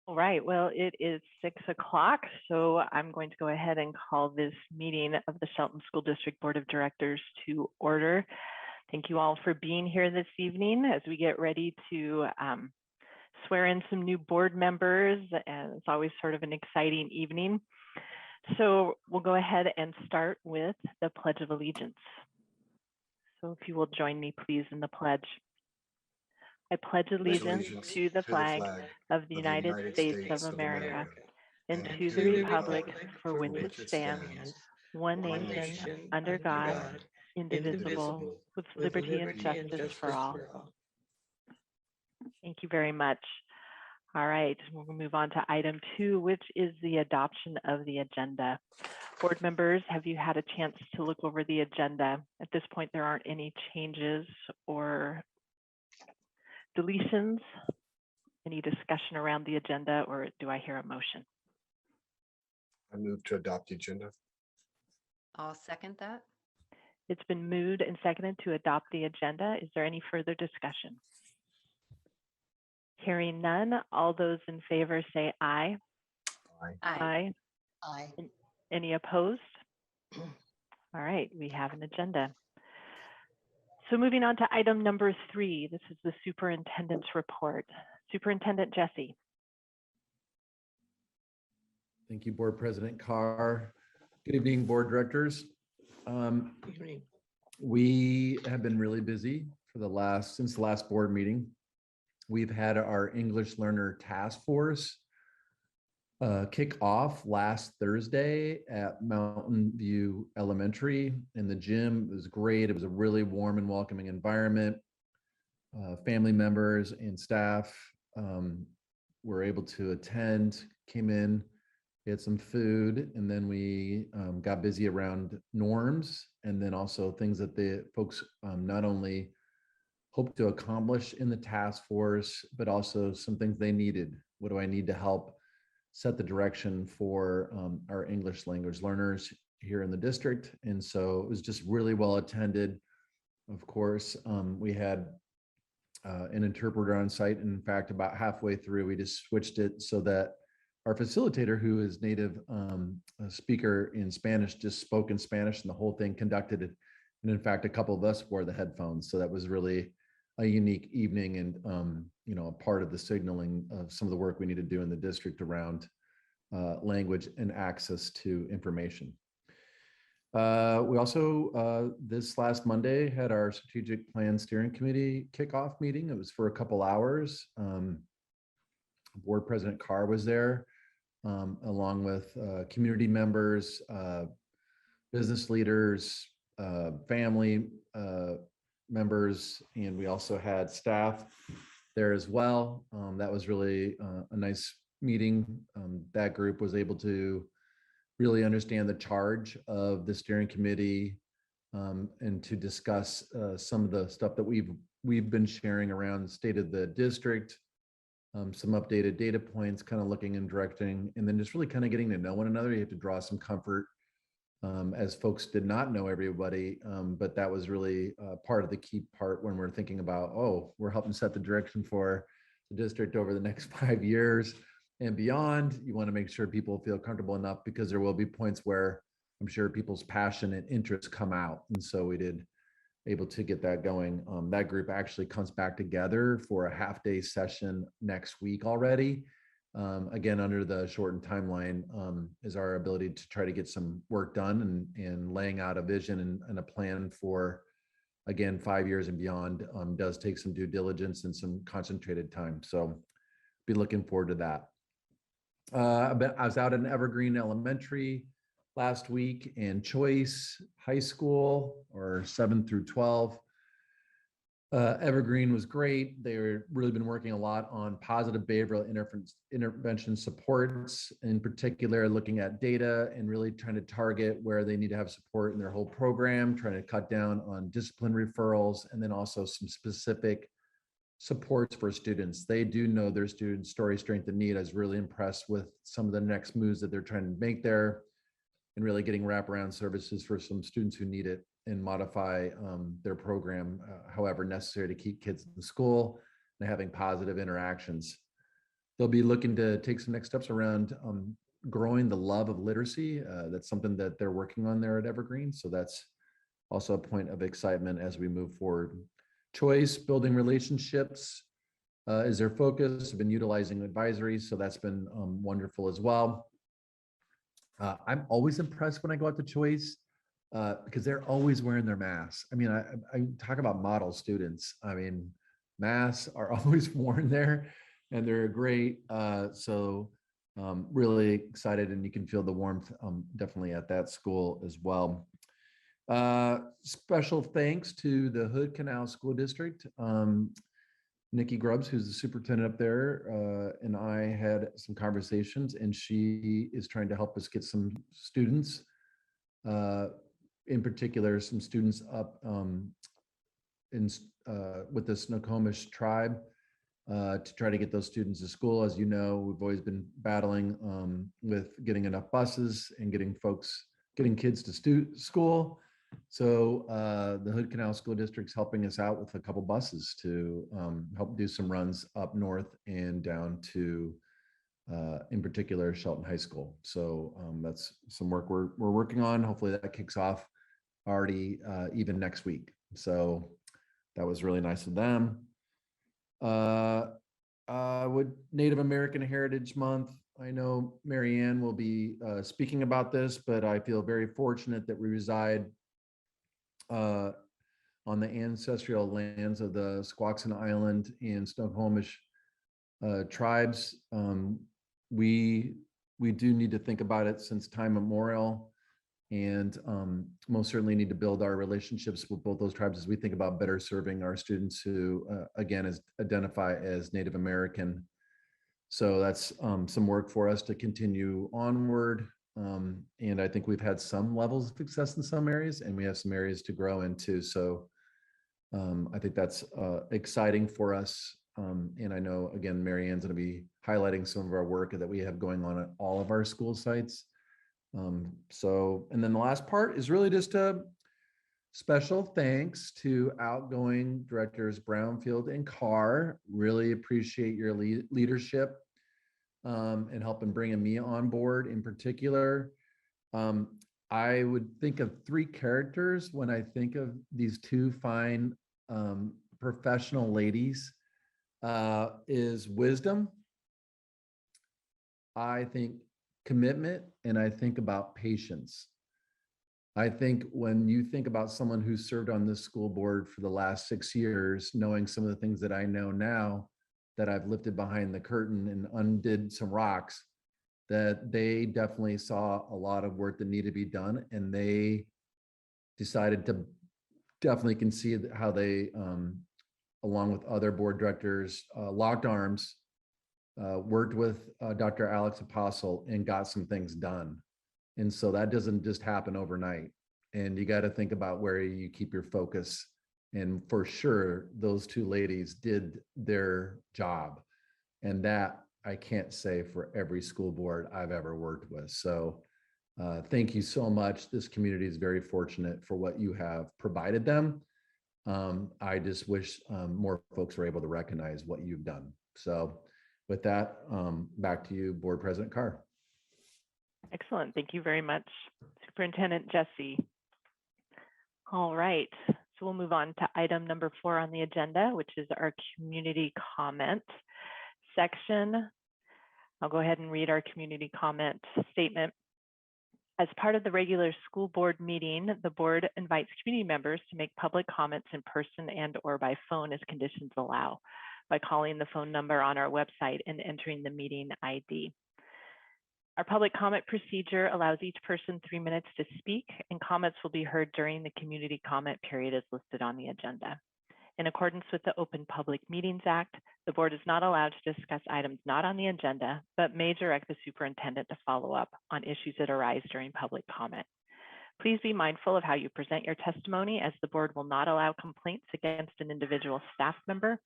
All right, well, it is 6 o'clock, so I'm going to go ahead and call this meeting of the Shelton School District Board of Directors to order. Thank you all for being here this evening as we get ready to swear in some new board members, and it's always sort of an exciting evening. So we'll go ahead and start with the Pledge of Allegiance. So if you will join me, please, in the pledge. I pledge allegiance to the flag of the United States of America and to the republic for which it stands, one nation, under God, indivisible, with liberty and justice for all. Thank you very much. All right, we'll move on to item 2, which is the adoption of the agenda. Board members, have you had a chance to look over the agenda? At this point, there aren't any changes or deletions. Any discussion around the agenda, or do I hear a motion? I move to adopt the agenda. I'll second that. It's been moved and seconded to adopt the agenda. Is there any further discussion? Hearing none, all those in favor say aye. Aye. Aye. Aye. Any opposed? All right, we have an agenda. So moving on to item number 3, this is the superintendent's report. Superintendent Jesse. Thank you, Board President Carr. Good evening, Board Directors. Good evening. We have been really busy for since the last board meeting. We've had our English Learner Task Force kick off last Thursday at Mountain View Elementary in the gym. It was great. It was a really warm and welcoming environment. Family members and staff were able to attend, came in, we had some food, and then we got busy around norms and then also things that the folks not only hope to accomplish in the task force, but also some things they needed. What do I need to help set the direction for our English language learners here in the district? And so it was just really well attended. Of course, we had an interpreter on site. In fact, about halfway through, we just switched it so that our facilitator, who is native speaker in Spanish, just spoke in Spanish, and the whole thing conducted it. And in fact, a couple of us wore the headphones. So that was really a unique evening and, a part of the signaling of some of the work we need to do in the district around language and access to information. We also, this last Monday, had our strategic plan steering committee kickoff meeting. It was for a couple hours. Board President Carr was there, along with community members, business leaders, family members, and we also had staff there as well. That was really a nice meeting. That group was able to really understand the charge of the steering committee and to discuss some of the stuff that we've been sharing around the state of the district, some updated data points, kind of looking and directing, and then just really kind of getting to know one another. You have to draw some comfort as folks did not know everybody, but that was really part of the key part when we're thinking about, we're helping set the direction for the district over the next 5 years and beyond. You want to make sure people feel comfortable enough, because there will be points where I'm sure people's passion and interest come out. And so we did able to get that going. That group actually comes back together for a half-day session next week already. Again, under the shortened timeline is our ability to try to get some work done and laying out a vision and a plan for, again, 5 years and beyond. Does take some due diligence and some concentrated time. So be looking forward to that. I was out in Evergreen Elementary last week and Choice High School, or 7 through 12. Evergreen was great. They've really been working a lot on positive behavioral intervention supports, in particular looking at data and really trying to target where they need to have support in their whole program, trying to cut down on discipline referrals, and then also some specific supports for students. They do know their students' story, strength, and need. I was really impressed with some of the next moves that they're trying to make there and really getting wraparound services for some students who need it and modify their program however necessary to keep kids in school and having positive interactions. they'll be looking to take some next steps around growing the love of literacy. That's something that they're working on there at Evergreen. So that's also a point of excitement as we move forward. Choice, building relationships is their focus. Have been utilizing advisories, so that's been wonderful as well. I'm always impressed when I go out to Choice because they're always wearing their masks. I mean, I talk about model students. I mean, masks are always worn there, and they're great. So really excited, and you can feel the warmth definitely at that school as well. Special thanks to the Hood Canal School District. Nikki Grubbs, who's the superintendent up there, and I had some conversations, and she is trying to help us get some students, in particular, some students up with the Snoqualmie tribe to try to get those students to school. As you know, we've always been battling with getting enough buses and getting kids to school. So the Hood Canal School District's helping us out with a couple buses to help do some runs up north and down to, in particular, Shelton High School. So that's some work we're working on. Hopefully that kicks off already even next week. So that was really nice of them. With Native American Heritage Month, I know Marianne will be speaking about this, but I feel very fortunate that we reside on the ancestral lands of the Squaxin Island and Snoqualmie tribes. We do need to think about it since time immemorial, and most certainly need to build our relationships with both those tribes as we think about better serving our students who, again, identify as Native American. So that's some work for us to continue onward. And I think we've had some levels of success in some areas, and we have some areas to grow into. So I think that's exciting for us. And I know, again, Marianne's going to be highlighting some of our work that we have going on at all of our school sites. And then the last part is really just a special thanks to outgoing directors Brownfield and Carr. Really appreciate your leadership and helping bringing me on board in particular. I would think of three characters when I think of these two fine professional ladies. Is wisdom, I think commitment, and I think about patience. I think when you think about someone who served on this school board for the last 6 years, knowing some of the things that I know now, that I've lifted behind the curtain and undid some rocks, that they definitely saw a lot of work that needed to be done, and they decided to definitely concede how they, along with other board directors, locked arms, worked with Dr. Alex Apostle, and got some things done. And so that doesn't just happen overnight. And you got to think about where you keep your focus. And for sure, those two ladies did their job. And that I can't say for every school board I've ever worked with. So thank you so much. This community is very fortunate for what you have provided them. I just wish more folks were able to recognize what you've done. So with that, back to you, Board President Carr. Excellent. Thank you very much, Superintendent Jesse. All right, so we'll move on to item number 4 on the agenda, which is our community comment section. I'll go ahead and read our community comment statement. As part of the regular school board meeting, the board invites community members to make public comments in person and or by phone as conditions allow, by calling the phone number on our website and entering the meeting ID. Our public comment procedure allows each person 3 minutes to speak, and comments will be heard during the community comment period as listed on the agenda. In accordance with the Open Public Meetings Act, the board is not allowed to discuss items not on the agenda, but may direct the superintendent to follow up on issues that arise during public comment. Please be mindful of how you present your testimony, as the board will not allow complaints against an individual staff member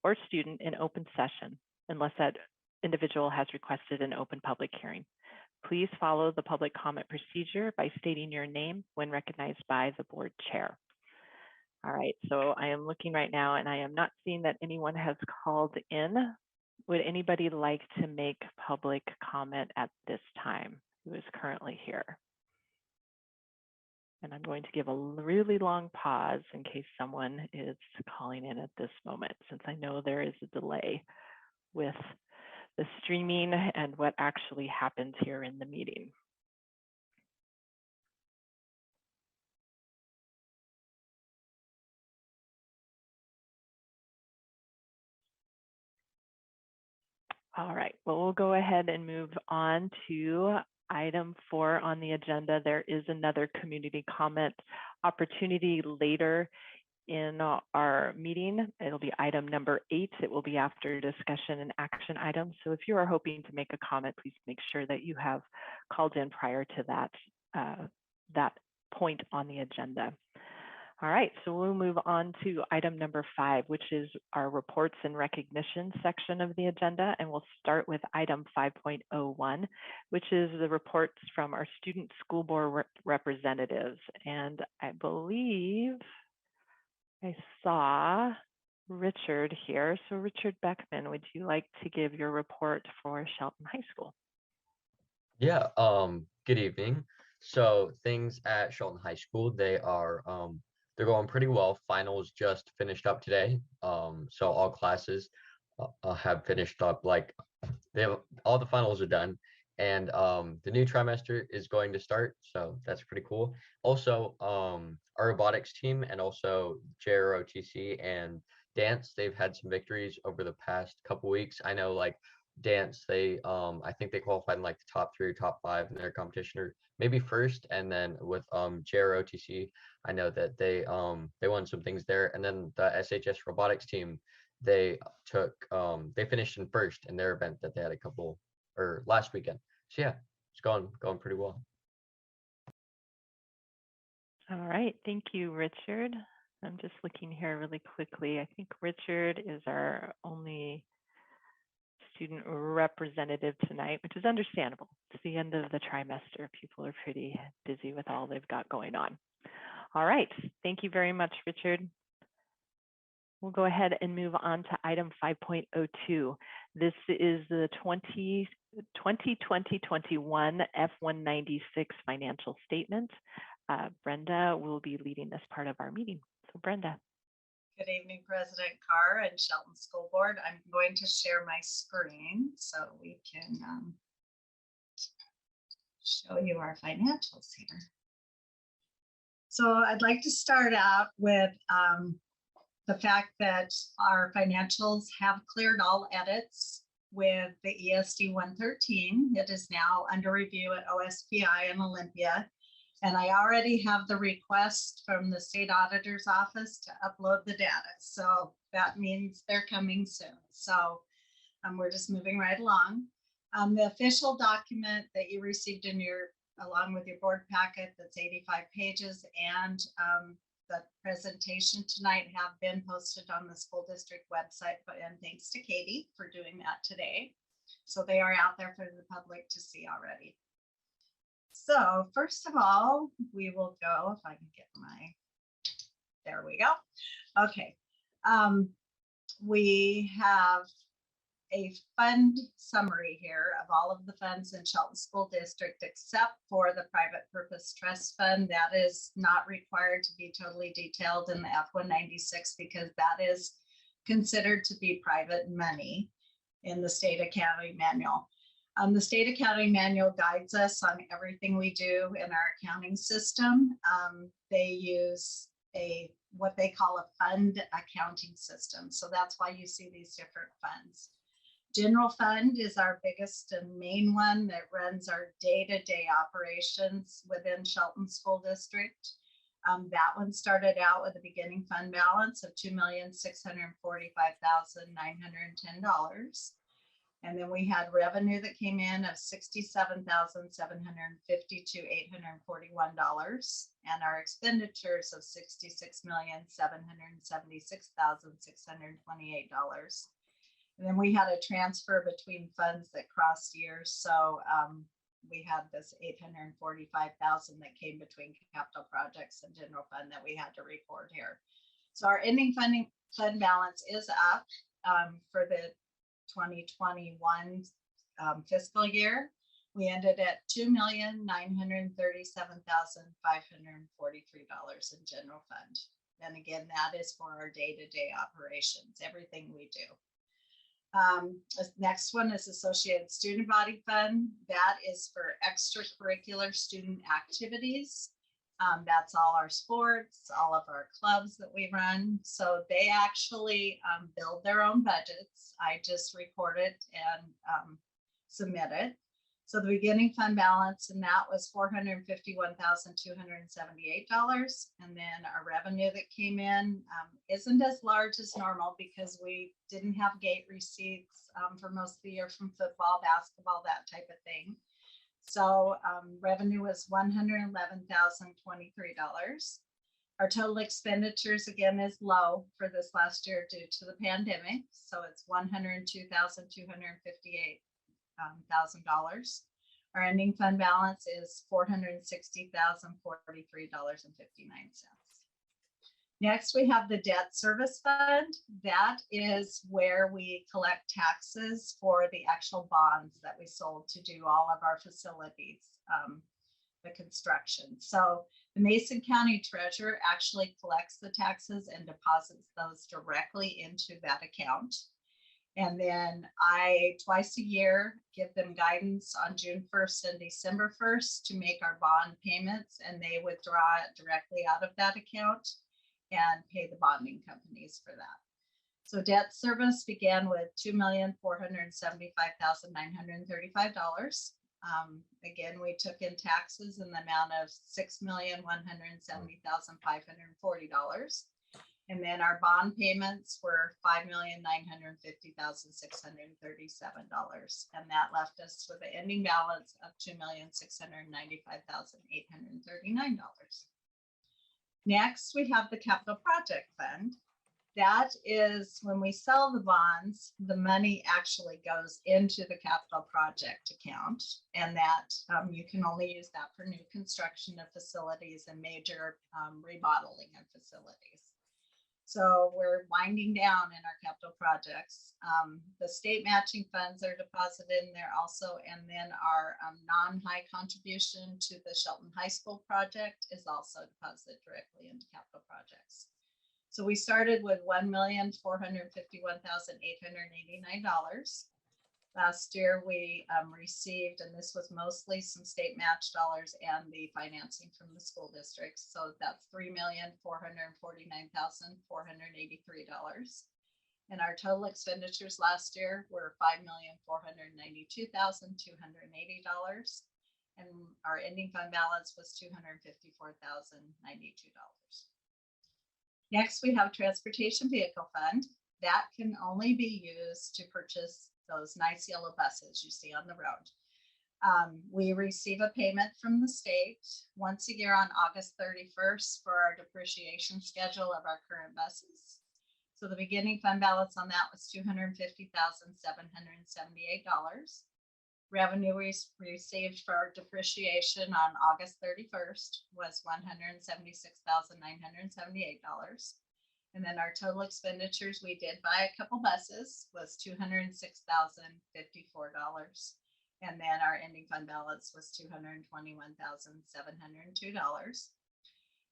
or student in open session unless that individual has requested an open public hearing. Please follow the public comment procedure by stating your name when recognized by the board chair. All right, so I am looking right now and I am not seeing that anyone has called in Would anybody like to make public comment at this time who is currently here? And I'm going to give a really long pause in case someone is calling in at this moment, since I know there is a delay with the streaming and what actually happens here in the meeting. All right, well, we'll go ahead and move on to item 4 on the agenda. There is another community comment opportunity later in our meeting. It'll be item number 8. It will be after discussion and action items. So if you are hoping to make a comment, please make sure that you have called in prior to that point on the agenda. All right, so we'll move on to item number 5, which is our reports and recognition section of the agenda. And we'll start with item 5.01, which is the reports from our student school board representatives. And I believe I saw Richard here. So Richard Beckman, would you like to give your report for Shelton High School? Yeah, good evening. So things at Shelton High School, they're going pretty well. Finals just finished up today. So all classes have finished up, like all the finals are done. And the new trimester is going to start. So that's pretty cool. Also, our robotics team and also JROTC and dance, they've had some victories over the past couple weeks. I know, like, dance, I think they qualified in like the top 3 or top 5 in their competition, or maybe first. And then with JROTC, I know that they won some things there. And then the SHS robotics team, they finished in first in their event that they had last weekend. So yeah, it's going pretty well. All right, thank you, Richard. I'm just looking here really quickly. I think Richard is our only student representative tonight, which is understandable. It's the end of the trimester. People are pretty busy with all they've got going on. All right, thank you very much, Richard. We'll go ahead and move on to item 5.02. This is the 2020-21 F196 financial statement. Brenda will be leading this part of our meeting. So Brenda. Good evening, President Carr and Shelton School Board. I'm going to share my screen so we can show you our financials here. So I'd like to start out with the fact that our financials have cleared all edits with the ESD 113. It is now under review at OSPI and Olympia. And I already have the request from the state auditor's office to upload the data. So that means they're coming soon. So we're just moving right along. The official document that you received in along with your board packet, that's 85 pages, and the presentation tonight have been posted on the school district website, and thanks to Katie for doing that today. So they are out there for the public to see already. So first of all, we will go, if I can get there we go. Okay, we have a fund summary here of all of the funds in Shelton School District, except for the private purpose trust fund. That is not required to be totally detailed in the F196 because that is considered to be private money in the state accounting manual. The state accounting manual guides us on everything we do in our accounting system. They use what they call a fund accounting system. So that's why you see these different funds. General fund is our biggest and main one that runs our day-to-day operations within Shelton School District. That one started out with a beginning fund balance of $2,645,910. And then we had revenue that came in of $67,752,841, and our expenditures of $66,776,628. And then we had a transfer between funds that crossed years. So we had this $845,000 that came between capital projects and general fund that we had to record here. So our ending fund balance is up for the 2021 fiscal year, we ended at $2,937,543 in general fund. And again, that is for our day-to-day operations, everything we do. This next one is Associated Student Body Fund. That is for extracurricular student activities. That's all our sports, all of our clubs that we run. So they actually build their own budgets. I just record it and submit it. So the beginning fund balance in that was $451,278. And then our revenue that came in isn't as large as normal because we didn't have gate receipts for most of the year from football, basketball, that type of thing. So revenue was $111,023. Our total expenditures again is low for this last year due to the pandemic. So it's $102,258,000. Our ending fund balance is $460,043.59. Next, we have the debt service fund. That is where we collect taxes for the actual bonds that we sold to do all of our facilities, the construction. So the Mason County Treasurer actually collects the taxes and deposits those directly into that account. And then I, twice a year, give them guidance on June 1st and December 1st to make our bond payments, and they withdraw it directly out of that account and pay the bonding companies for that. So debt service began with $2,475,935. Again, we took in taxes in the amount of $6,170,540. And then our bond payments were $5,950,637. And that left us with an ending balance of $2,695,839. Next, we have the capital project fund. That is when we sell the bonds, the money actually goes into the capital project account, and that you can only use that for new construction of facilities and major remodeling of facilities. So we're winding down in our capital projects. The state matching funds are deposited in there also, and then our non-high contribution to the Shelton High School project is also deposited directly into capital projects. So we started with $1,451,889. Last year we received, and this was mostly some state match dollars and the financing from the school districts. So that's $3,449,483. And our total expenditures last year were $5,492,280. And our ending fund balance was $254,092. Next, we have transportation vehicle fund. That can only be used to purchase those nice yellow buses you see on the road. We receive a payment from the state once a year on August 31st for our depreciation schedule of our current buses. So the beginning fund balance on that was $250,778. Revenue we received for our depreciation on August 31st was $176,978. And then our total expenditures, we did buy a couple buses, was $206,054. And then our ending fund balance was $221,702.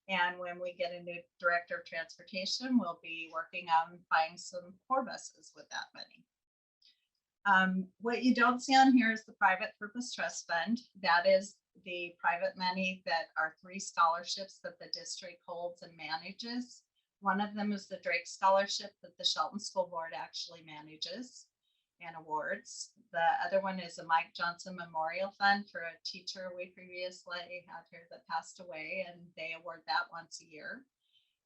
And when we get a new director of transportation, we'll be working on buying some core buses with that money. What you don't see on here is the private purpose trust fund. That is the private money that are 3 scholarships that the district holds and manages. One of them is the Drake Scholarship that the Shelton School Board actually manages and awards. The other one is a Mike Johnson Memorial Fund for a teacher we previously had here that passed away, and they award that once a year.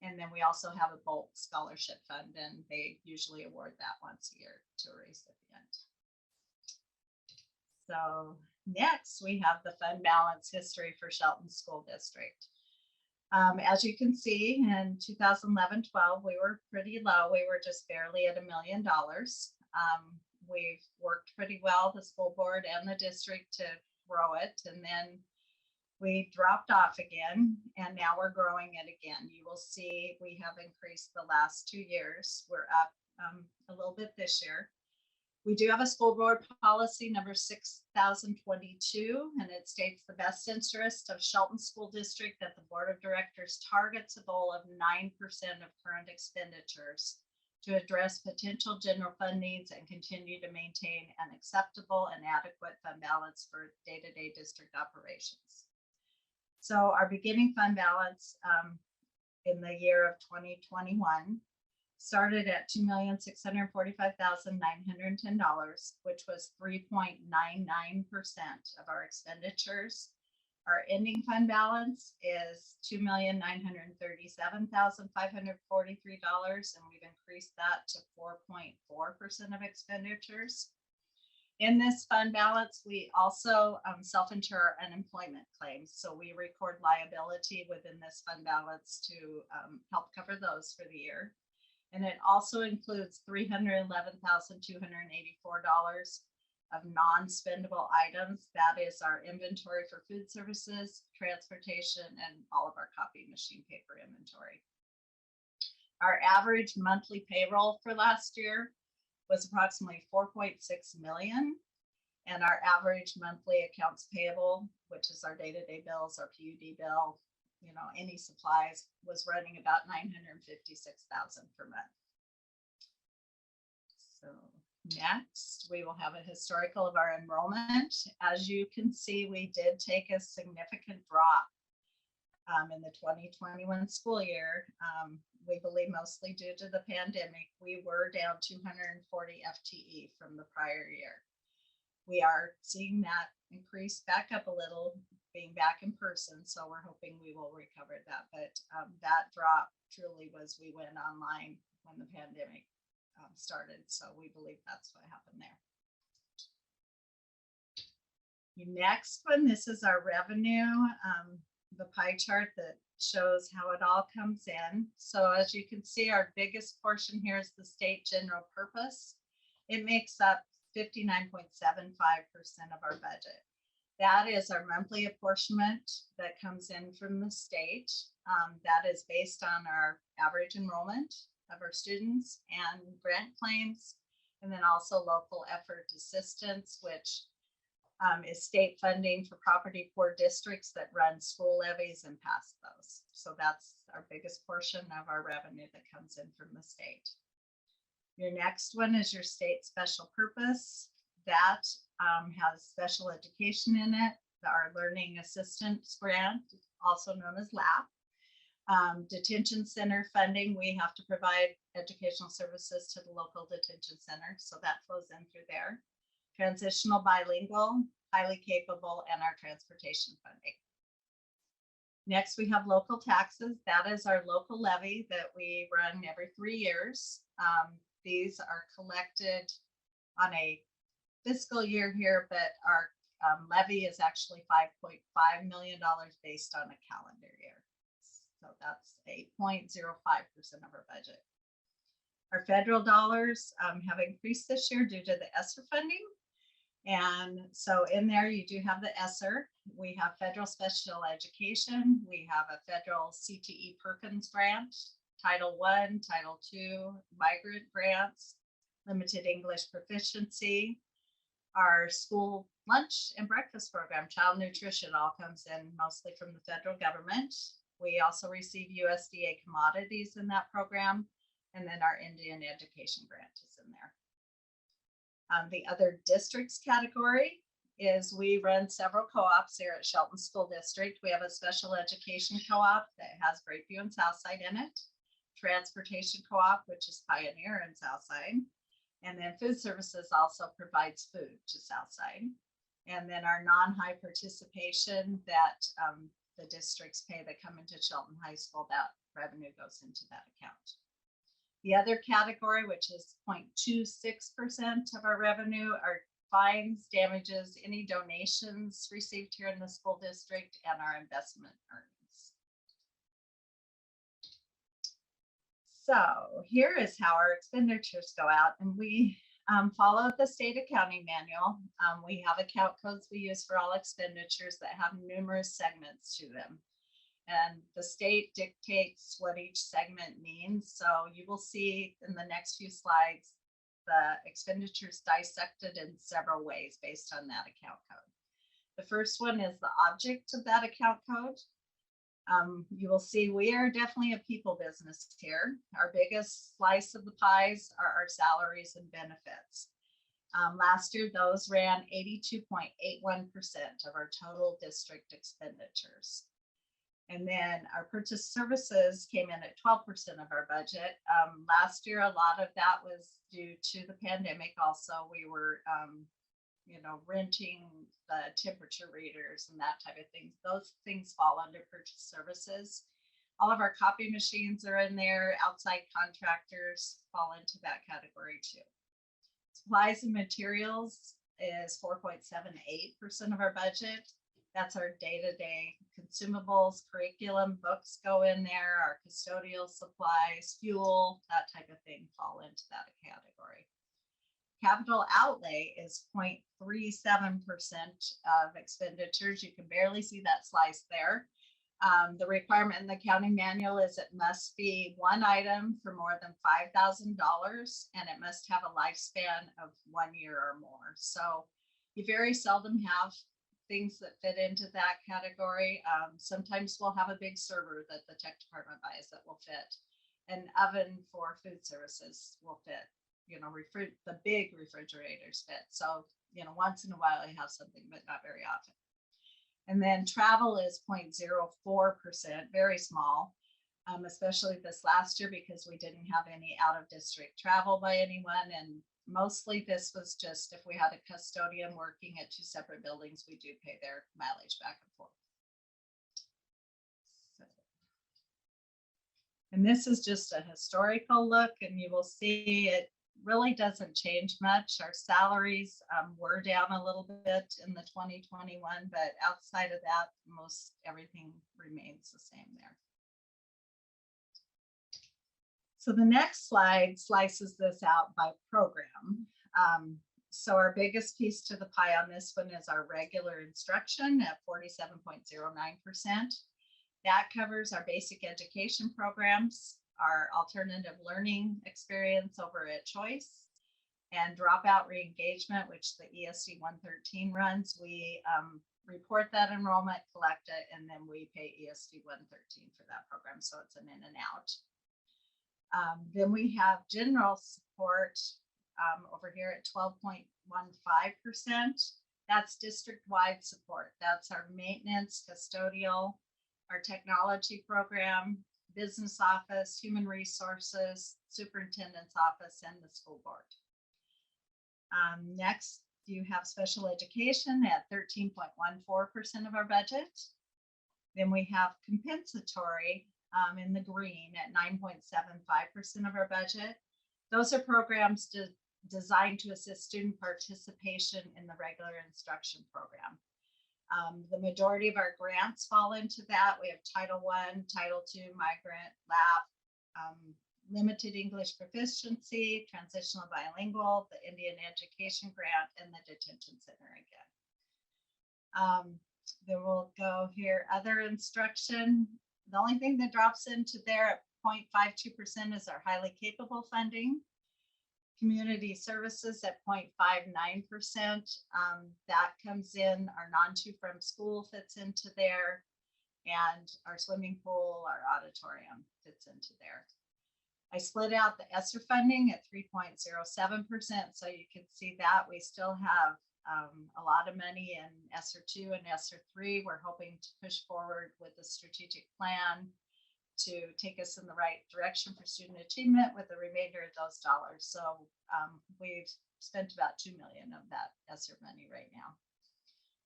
And then we also have a Bolt Scholarship Fund, and they usually award that once a year to a recipient. So next we have the fund balance history for Shelton School District. As you can see, in 2011-12, we were pretty low. We were just barely at $1 million. We've worked pretty well, the school board and the district, to grow it. And then we dropped off again, and now we're growing it again. You will see we have increased the last 2 years. We're up a little bit this year. We do have a school board policy number 6022, and it states the best interest of Shelton School District that the Board of Directors targets a goal of 9% of current expenditures to address potential general fund needs and continue to maintain an acceptable and adequate fund balance for day-to-day district operations. So our beginning fund balance in the year of 2021 started at $2,645,910, which was 3.99% of our expenditures. Our ending fund balance is $2,937,543, and we've increased that to 4.4% of expenditures. In this fund balance, we also self-insure our unemployment claims. So we record liability within this fund balance to help cover those for the year. And it also includes $311,284 of non-spendable items. That is our inventory for food services, transportation, and all of our copy machine paper inventory. Our average monthly payroll for last year was approximately 4.6 million. And our average monthly accounts payable, which is our day-to-day bills, our PUD bill, any supplies, was running about 956,000 per month. So next, we will have a historical of our enrollment. As you can see, we did take a significant drop in the 2021 school year. We believe mostly due to the pandemic. We were down 240 FTE from the prior year. We are seeing that increase back up a little, being back in person, so we're hoping we will recover that. But that drop truly was we went online when the pandemic started, so we believe that's what happened there. The next one, this is our revenue, the pie chart that shows how it all comes in. So as you can see, our biggest portion here is the state general purpose. It makes up 59.75% of our budget. That is our monthly apportionment that comes in from the state. That is based on our average enrollment of our students and grant claims, and then also local effort assistance, which is state funding for property poor districts that run school levies and pass those. So that's our biggest portion of our revenue that comes in from the state. Your next one is your state special purpose. That has special education in it, our learning assistance grant, also known as LAP. Detention center funding, we have to provide educational services to the local detention center, so that flows in through there. Transitional bilingual, highly capable, and our transportation funding. Next, we have local taxes. That is our local levy that we run every 3 years. These are collected on a fiscal year here, but our levy is actually $5.5 million based on a calendar year. So that's 8.05% of our budget. Our federal dollars have increased this year due to the ESSER funding. And so in there, you do have the ESSER. We have federal special education. We have a federal CTE Perkins grant, Title I, Title II, migrant grants, limited English proficiency. Our school lunch and breakfast program, child nutrition, all comes in mostly from the federal government. We also receive USDA commodities in that program. And then our Indian education grant is in there. The other districts category is we run several co-ops here at Shelton School District. We have a special education co-op that has Greatview and Southside in it. Transportation co-op, which is Pioneer and Southside. And then food services also provides food to Southside. And then our non-high participation that the districts pay that come into Shelton High School, that revenue goes into that account. The other category, which is 0.26% of our revenue, are fines, damages, any donations received here in the school district, and our investment earnings. So here is how our expenditures go out, and we follow the state accounting manual. We have account codes we use for all expenditures that have numerous segments to them. And the state dictates what each segment means. So you will see in the next few slides the expenditures dissected in several ways based on that account code. The first one is the object of that account code. You will see we are definitely a people business here. Our biggest slice of the pies are our salaries and benefits. Last year, those ran 82.81% of our total district expenditures. And then our purchase services came in at 12% of our budget. Last year, a lot of that was due to the pandemic. Also, we were, renting the temperature readers and that type of thing. Those things fall under purchase services. All of our copy machines are in there. Outside contractors fall into that category too. Supplies and materials is 4.78% of our budget. That's our day-to-day consumables, curriculum, books go in there, our custodial supplies, fuel, that type of thing fall into that category. Capital outlay is 0.37% of expenditures. You can barely see that slice there. The requirement in the accounting manual is it must be one item for more than $5,000 and it must have a lifespan of 1 year or more. So you very seldom have things that fit into that category. Sometimes we'll have a big server that the tech department buys that will fit. An oven for food services will fit. The big refrigerators fit. So, once in a while you have something, but not very often. And then travel is 0.04%, very small, especially this last year because we didn't have any out of district travel by anyone. And mostly this was just if we had a custodian working at two separate buildings, we do pay their mileage back and forth. And this is just a historical look, and you will see it really doesn't change much. Our salaries were down a little bit in the 2021, but outside of that, most everything remains the same there. So the next slide slices this out by program. So our biggest piece to the pie on this one is our regular instruction at 47.09%. That covers our basic education programs, our alternative learning experience over at Choice, and dropout re-engagement, which the ESD 113 runs. We report that enrollment, collect it, and then we pay ESD 113 for that program. So it's an in and out. Then we have general support over here at 12.15%. That's district-wide support. That's our maintenance, custodial, our technology program, business office, human resources, superintendent's office, and the school board. Next, you have special education at 13.14% of our budget. Then we have compensatory in the green at 9.75% of our budget. Those are programs designed to assist student participation in the regular instruction program. The majority of our grants fall into that. We have Title I, Title II, Migrant, LAP, Limited English Proficiency, Transitional Bilingual, the Indian Education Grant, and the Detention Center again. Then we'll go here, other instruction. The only thing that drops into there at 0.52% is our highly capable funding. Community services at 0.59%. That comes in, our non-to from school fits into there, and our swimming pool, our auditorium fits into there. I split out the ESSER funding at 3.07%, so you can see that we still have a lot of money in ESSER 2 and ESSER 3. We're hoping to push forward with a strategic plan to take us in the right direction for student achievement with the remainder of those dollars. So we've spent about $2 million of that ESSER money right now.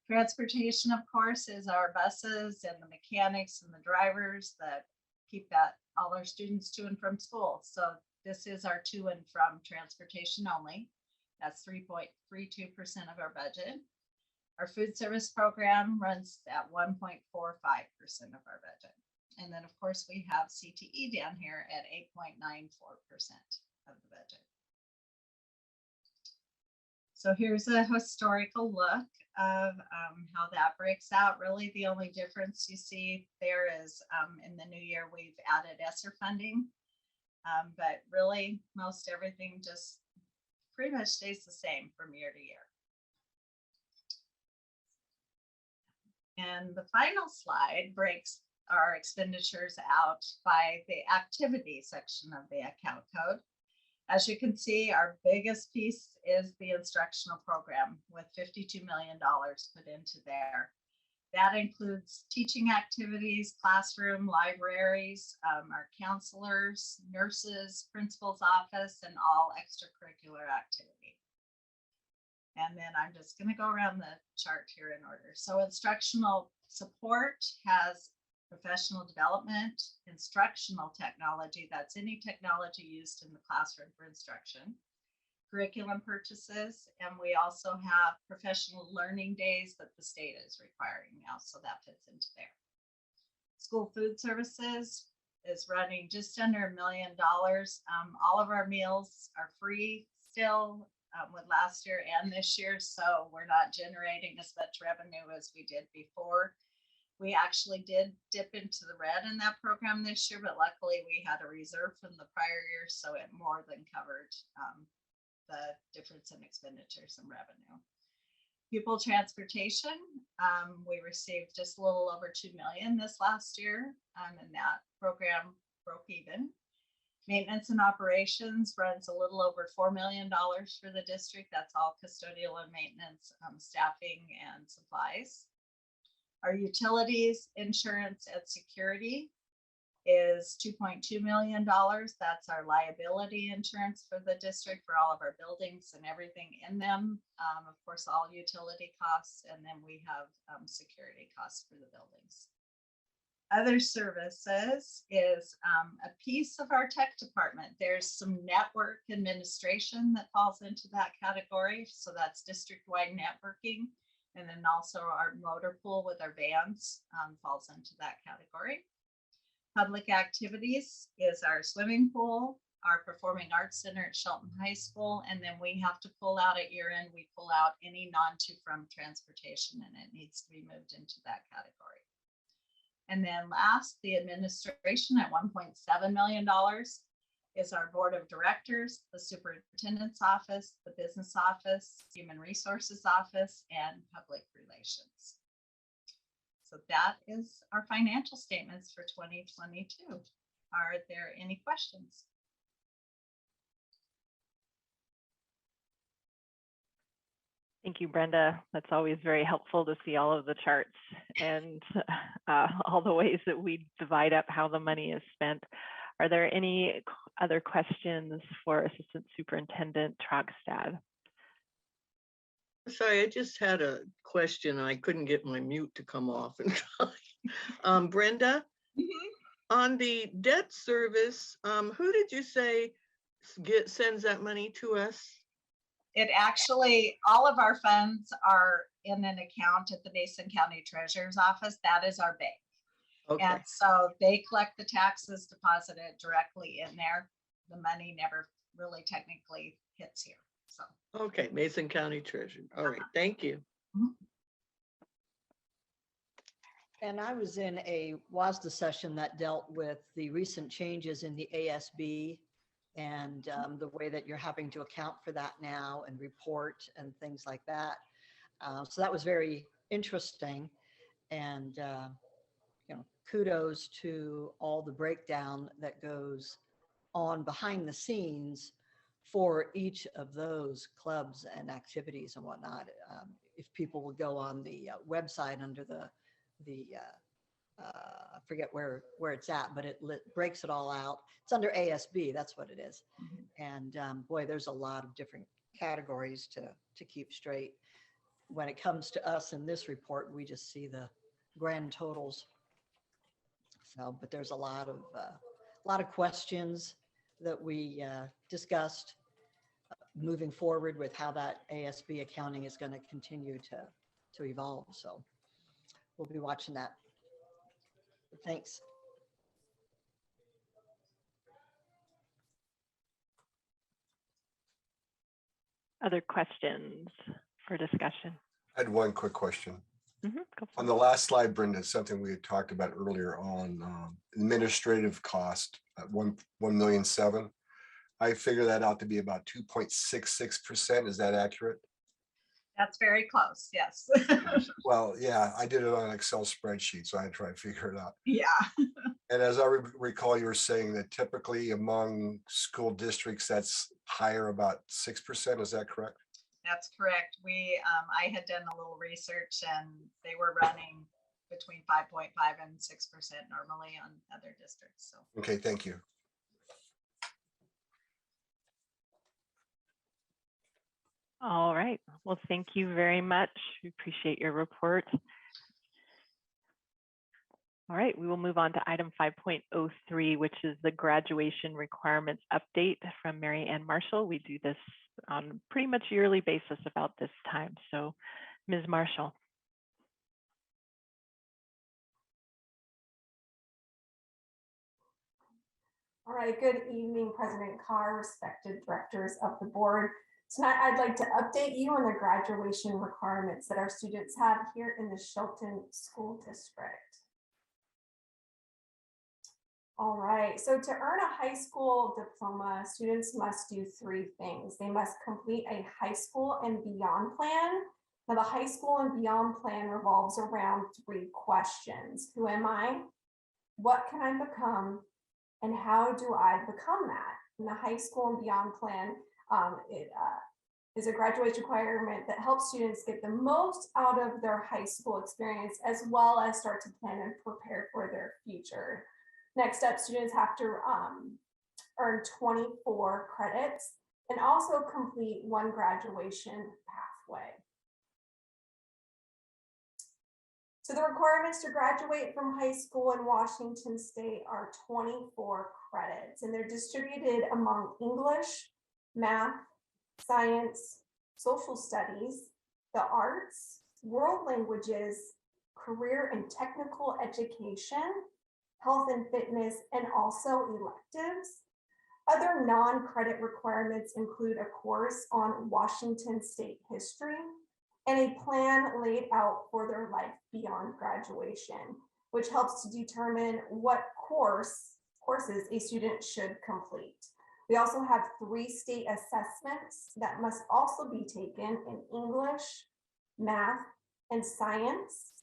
Transportation, of course, is our buses and the mechanics and the drivers that keep all our students to and from school. So this is our to and from transportation only. That's 3.32% of our budget. Our food service program runs at 1.45% of our budget. And then, of course, we have CTE down here at 8.94% of the budget. So here's a historical look of how that breaks out. Really, the only difference you see there is in the new year, we've added ESSER funding. But really, most everything just pretty much stays the same from year to year. And the final slide breaks our expenditures out by the activity section of the account code. As you can see, our biggest piece is the instructional program with $52 million put into there. That includes teaching activities, classroom, libraries, our counselors, nurses, principal's office, and all extracurricular activity. And then I'm just going to go around the chart here in order. So instructional support has professional development, instructional technology, that's any technology used in the classroom for instruction, curriculum purchases, and we also have professional learning days that the state is requiring now, so that fits into there. School food services is running just under $1 million. All of our meals are free still with last year and this year, so we're not generating as much revenue as we did before. We actually did dip into the red in that program this year, but luckily we had a reserve from the prior year, so it more than covered the difference in expenditures and revenue. Pupil transportation, we received just a little over $2 million this last year, and that program broke even. Maintenance and operations runs a little over $4 million for the district. That's all custodial and maintenance, staffing and supplies. Our utilities, insurance, and security is $2.2 million. That's our liability insurance for the district for all of our buildings and everything in them. Of course, all utility costs, and then we have security costs for the buildings. Other services is a piece of our tech department. There's some network administration that falls into that category. So that's district-wide networking. And then also our motor pool with our vans falls into that category. Public activities is our swimming pool, our performing arts center at Shelton High School. And then we have to pull out at year end, we pull out any non-to-from transportation, and it needs to be moved into that category. And then last, the administration at $1.7 million is our board of directors, the superintendent's office, the business office, human resources office, and public relations. So that is our financial statements for 2022. Are there any questions? Thank you, Brenda. That's always very helpful to see all of the charts and all the ways that we divide up how the money is spent. Are there any other questions for Assistant Superintendent Trogstad? Sorry, I just had a question. I couldn't get my mute to come off in time. Brenda, on the debt service, who did you say sends that money to us? It actually, all of our funds are in an account at the Mason County Treasurer's Office. That is our bank. Okay. And so they collect the taxes, deposit it directly in there. The money never really technically hits here. So. Okay, Mason County Treasurer. All right, thank you. And I was in a WASDA session that dealt with the recent changes in the ASB and the way that you're having to account for that now and report and things like that. So that was very interesting. And, you know, kudos to all the breakdown that goes on behind the scenes for each of those clubs and activities and whatnot. If people would go on the website under the I forget where it's at, but it breaks it all out. It's under ASB, that's what it is. And boy, there's a lot of different categories to keep straight. When it comes to us in this report, we just see the grand totals. So, but there's a lot of questions that we discussed moving forward with how that ASB accounting is going to continue to evolve. So we'll be watching that. Thanks. Other questions for discussion? I had one quick question. Go for On it. the last slide, Brenda, something we had talked about earlier on administrative cost at 1.7 million. I figure that out to be about 2.66%. Is that accurate? That's very close, yes. Well, yeah, I did it on an Excel spreadsheet, so I had to try and figure it out. Yeah, And as I recall, you were saying that typically among school districts, that's higher, about 6%. Is that correct? that's correct. I had done a little research and they were running between 5.5 and 6% normally on other districts, so. Okay, thank you. All right. Well, thank you very much. We appreciate your report. All right, we will move on to item 5.03, which is the graduation requirements update from Mary Ann Marshall. We do this on pretty much yearly basis about this time. So, Ms. Marshall. All right, good evening, President Carr, respected directors of the board. Tonight, I'd like to update you on the graduation requirements that our students have here in the Shelton School District. All right, so to earn a high school diploma, students must do 3 things. They must complete a high school and beyond plan. Now, the high school and beyond plan revolves around 3 questions. Who am I? What can I become? And how do I become that? And the high school and beyond plan is a graduation requirement that helps students get the most out of their high school experience, as well as start to plan and prepare for their future. Next up, students have to earn 24 credits and also complete 1 graduation pathway. So the requirements to graduate from high school in Washington State are 24 credits, and they're distributed among English, math, science, social studies, the arts, world languages, career and technical education, health and fitness, and also electives. Other non-credit requirements include a course on Washington State history and a plan laid out for their life beyond graduation, which helps to determine what courses a student should complete. We also have 3 state assessments that must also be taken in English, math, and science.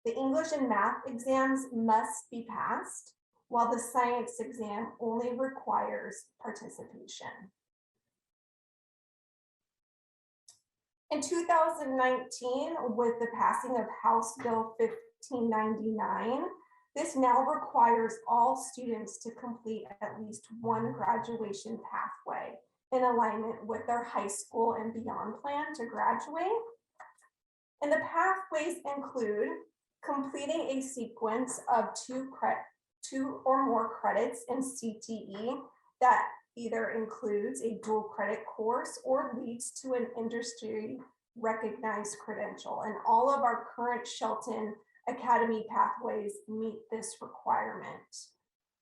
The English and math exams must be passed, while the science exam only requires participation. In 2019, with the passing of House Bill 1599, this now requires all students to complete at least 1 graduation pathway in alignment with their high school and beyond plan to graduate. And the pathways include completing a sequence of 2 or more credits in CTE that either includes a dual credit course or leads to an industry recognized credential. And all of our current Shelton Academy pathways meet this requirement.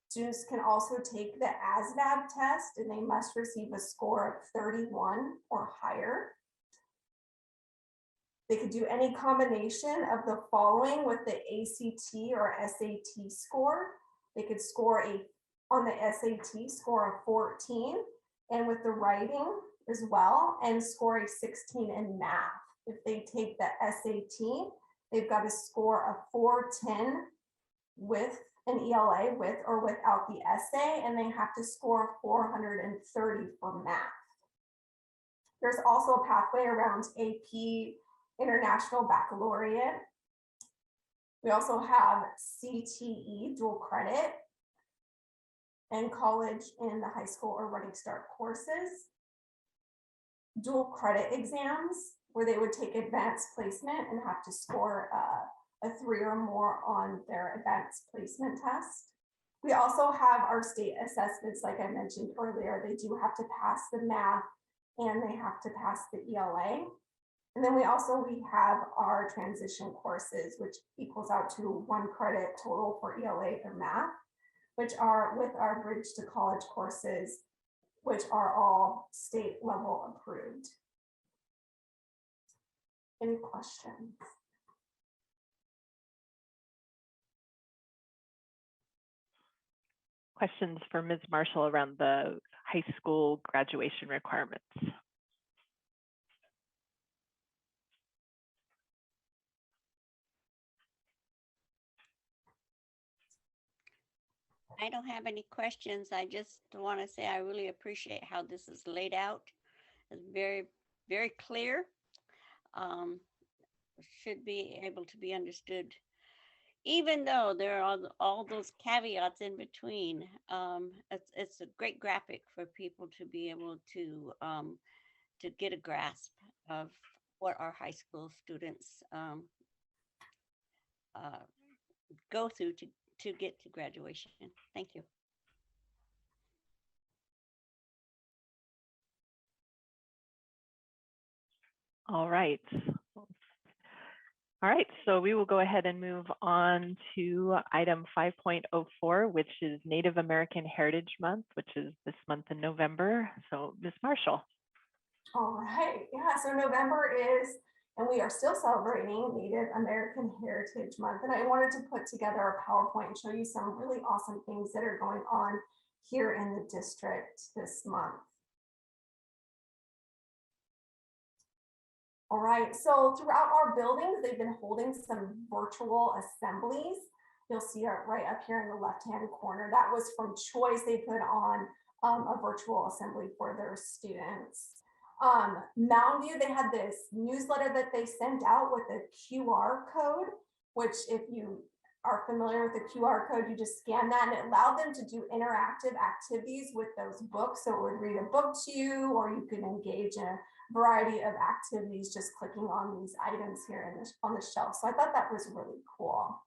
Students can also take the ASVAB test, and they must receive a score of 31 or higher. They could do any combination of the following with the ACT or SAT score. They could score on the SAT score of 14, and with the writing as well, and score a 16 in math. If they take the SAT, they've got a score of 410 with an ELA, with or without the essay, and they have to score 430 for math. There's also a pathway around AP International Baccalaureate. We also have CTE dual credit and college in the high school or running start courses. Dual credit exams where they would take advanced placement and have to score a 3 or more on their advanced placement test. We also have our state assessments, like I mentioned earlier. They do have to pass the math and they have to pass the ELA. And then we have our transition courses, which equals out to 1 credit total for ELA or math, which are with our Bridge to College courses, which are all state level approved. Any questions? Questions for Ms. Marshall around the high school graduation requirements. I don't have any questions. I just want to say I really appreciate how this is laid out. It's very, very clear. Should be able to be understood, even though there are all those caveats in between. It's a great graphic for people to be able to get a grasp of what our high school students go through to get to graduation. Thank you. All right. All right, so we will go ahead and move on to item 5.04, which is Native American Heritage Month, which is this month in November. So Ms. Marshall. All right, yeah, so November is, and we are still celebrating Native American Heritage Month. And I wanted to put together a PowerPoint and show you some really awesome things that are going on here in the district this month. All right, so throughout our buildings, they've been holding some virtual assemblies. You'll see it right up here in the left-hand corner. That was from choice. They put on a virtual assembly for their students. Mountain View, they had this newsletter that they sent out with a QR code, which if you are familiar with the QR code, you just scan that and it allowed them to do interactive activities with those books. So it would read a book to you, or you could engage in a variety of activities just clicking on these items here in on the shelf. So I thought that was really cool.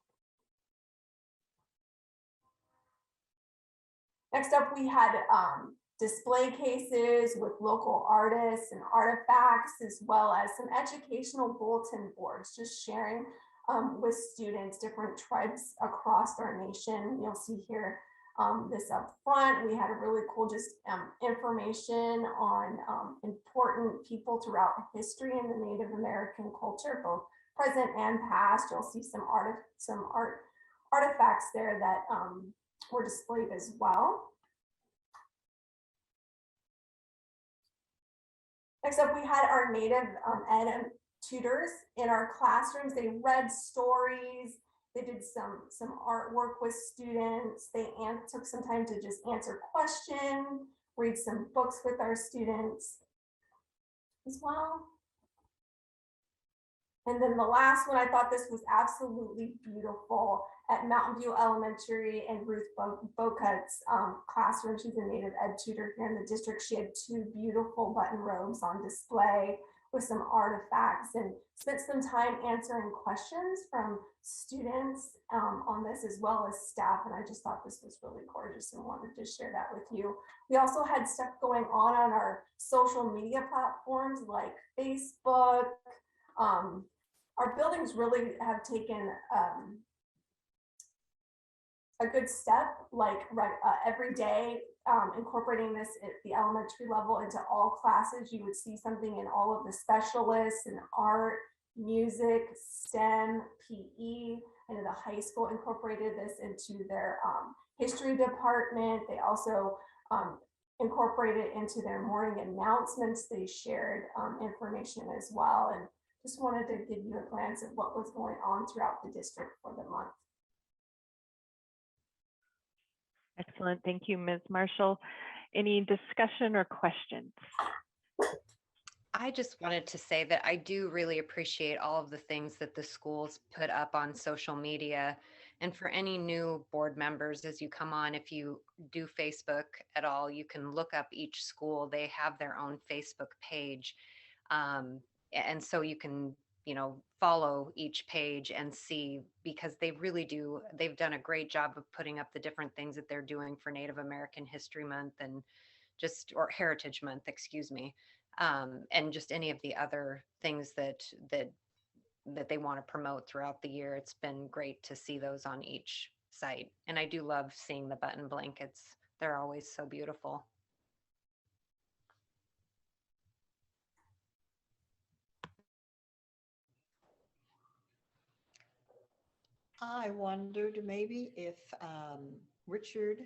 Next up, we had display cases with local artists and artifacts, as well as some educational bulletin boards, just sharing with students different tribes across our nation. You'll see here this up front. We had a really cool just information on important people throughout history in the Native American culture, both present and past. You'll see some artifacts there that were displayed as well. Next up, we had our Native Ed tutors in our classrooms. They read stories. They did some artwork with students. They took some time to just answer questions, read some books with our students as well. And then the last one, I thought this was absolutely beautiful at Mountain View Elementary and Ruth Bocut's classroom. She's a Native Ed tutor here in the district. She had two beautiful button robes on display with some artifacts and spent some time answering questions from students on this, as well as staff. And I just thought this was really gorgeous and wanted to share that with you. We also had stuff going on our social media platforms like Facebook. Our buildings really have taken a good step, like every day, incorporating this at the elementary level into all classes. You would see something in all of the specialists in art, music, STEM, PE. I know the high school incorporated this into their history department. They also incorporated it into their morning announcements. They shared information as well. And just wanted to give you a glance at what was going on throughout the district for the month. Excellent. Thank you, Ms. Marshall. Any discussion or questions? I just wanted to say that I do really appreciate all of the things that the schools put up on social media. And for any new board members, as you come on, if you do Facebook at all, you can look up each school. They have their own Facebook page. And so you can, follow each page and see, because they really do, they've done a great job of putting up the different things that they're doing for Native American History Month and or Heritage Month, excuse me. And just any of the other things that they want to promote throughout the year. It's been great to see those on each site. And I do love seeing the button blankets. They're always so beautiful. I wondered maybe if Richard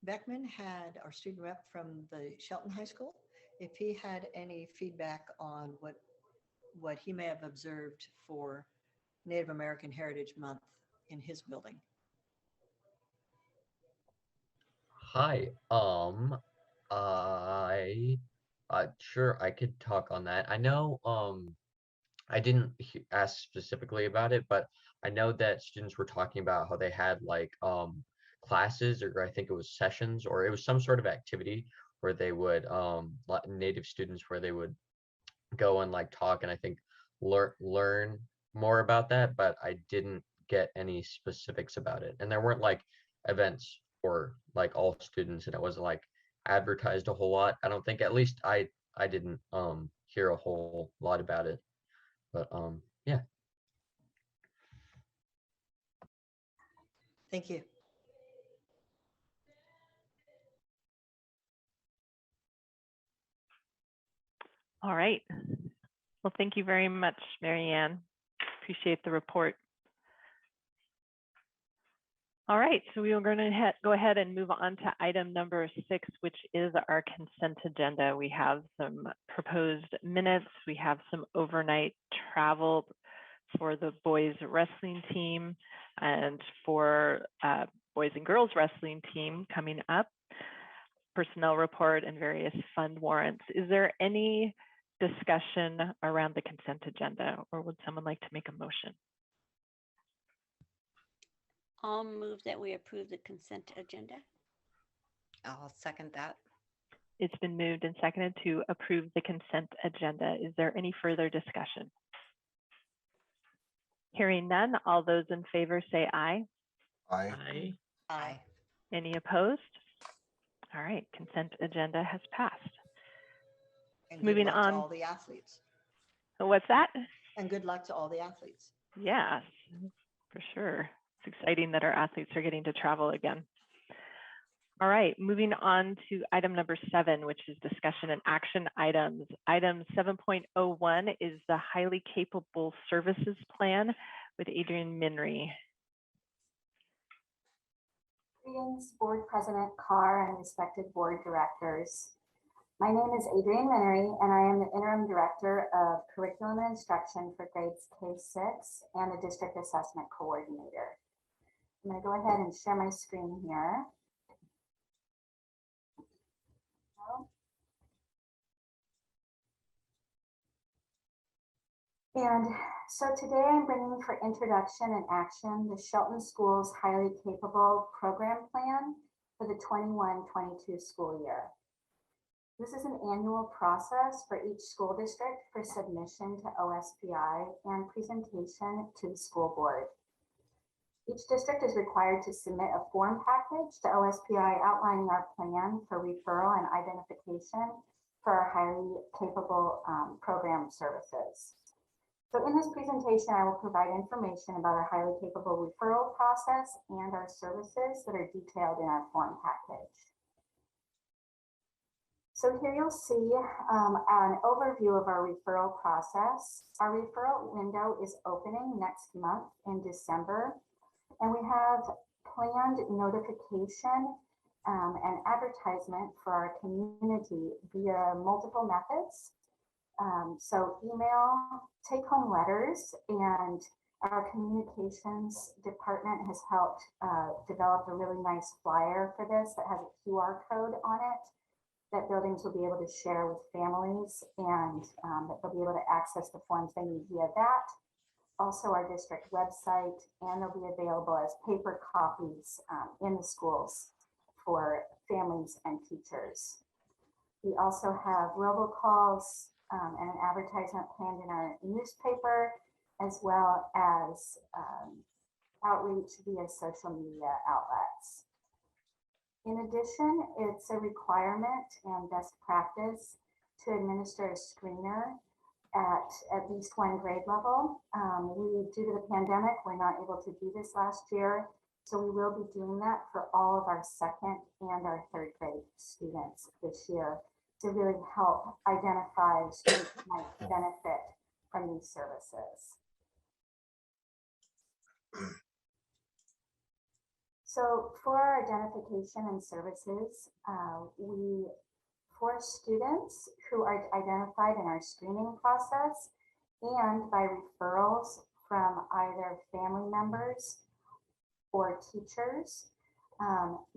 Beckman had our student rep from the Shelton High School, if he had any feedback on what he may have observed for Native American Heritage Month in his building. Hi. I sure I could talk on that. I know I didn't ask specifically about it, but I know that students were talking about how they had like classes, or I think it was sessions, or it was some sort of activity where they would Native students where they would go and like talk and I think learn more about that, but I didn't get any specifics about it. And there weren't like events for like all students, and it wasn't like advertised a whole lot. I don't think, at least I didn't hear a whole lot about it. But yeah. Thank you. All right. Well, thank you very much, Marianne. Appreciate the report. All right, so we are going to go ahead and move on to item number 6, which is our consent agenda. We have some proposed minutes. We have some overnight travel for the boys wrestling team and for boys and girls wrestling team coming up, personnel report, and various fund warrants. Is there any discussion around the consent agenda, or would someone like to make a motion? I'll move that we approve the consent agenda. I'll second that. It's been moved and seconded to approve the consent agenda. Is there any further discussion? Hearing none, all those in favor say aye. Aye. Aye. Any opposed? All right, consent agenda has passed. And good Moving luck to on. all the athletes. What's that? And good luck to all the athletes. Yes, for sure. It's exciting that our athletes are getting to travel again. All right, moving on to item number 7, which is discussion and action items. Item 7.01 is the highly capable services plan with Adrian Minry. Greetings, Board President Carr and respected board directors. My name is Adrian Minnery, and I am the Interim Director of Curriculum and Instruction for grades K-6 and the District Assessment Coordinator. I'm going to go ahead and share my screen here. And so today I'm bringing for introduction and action the Shelton Schools Highly Capable Program Plan for the 21-22 school year. This is an annual process for each school district for submission to OSPI and presentation to the school board. Each district is required to submit a form package to OSPI outlining our plan for referral and identification for our highly capable program services. So in this presentation, I will provide information about our highly capable referral process and our services that are detailed in our form package. So here you'll see an overview of our referral process. Our referral window is opening next month in December, and we have planned notification and advertisement for our community via multiple methods. So email, take-home letters, and our communications department has helped develop a really nice flyer for this that has a QR code on it that buildings will be able to share with families, and that they'll be able to access the forms they need via that. Also our district website, and they'll be available as paper copies in the schools for families and teachers. We also have robocalls and an advertisement planned in our newspaper, as well as outreach via social media outlets. In addition, it's a requirement and best practice to administer a screener at least one grade level. Due to the pandemic, we're not able to do this last year, so we will be doing that for all of our 2nd and our 3rd grade students this year to really help identify students who might benefit from these services. So for our identification and services, for students who are identified in our screening process and by referrals from either family members or teachers,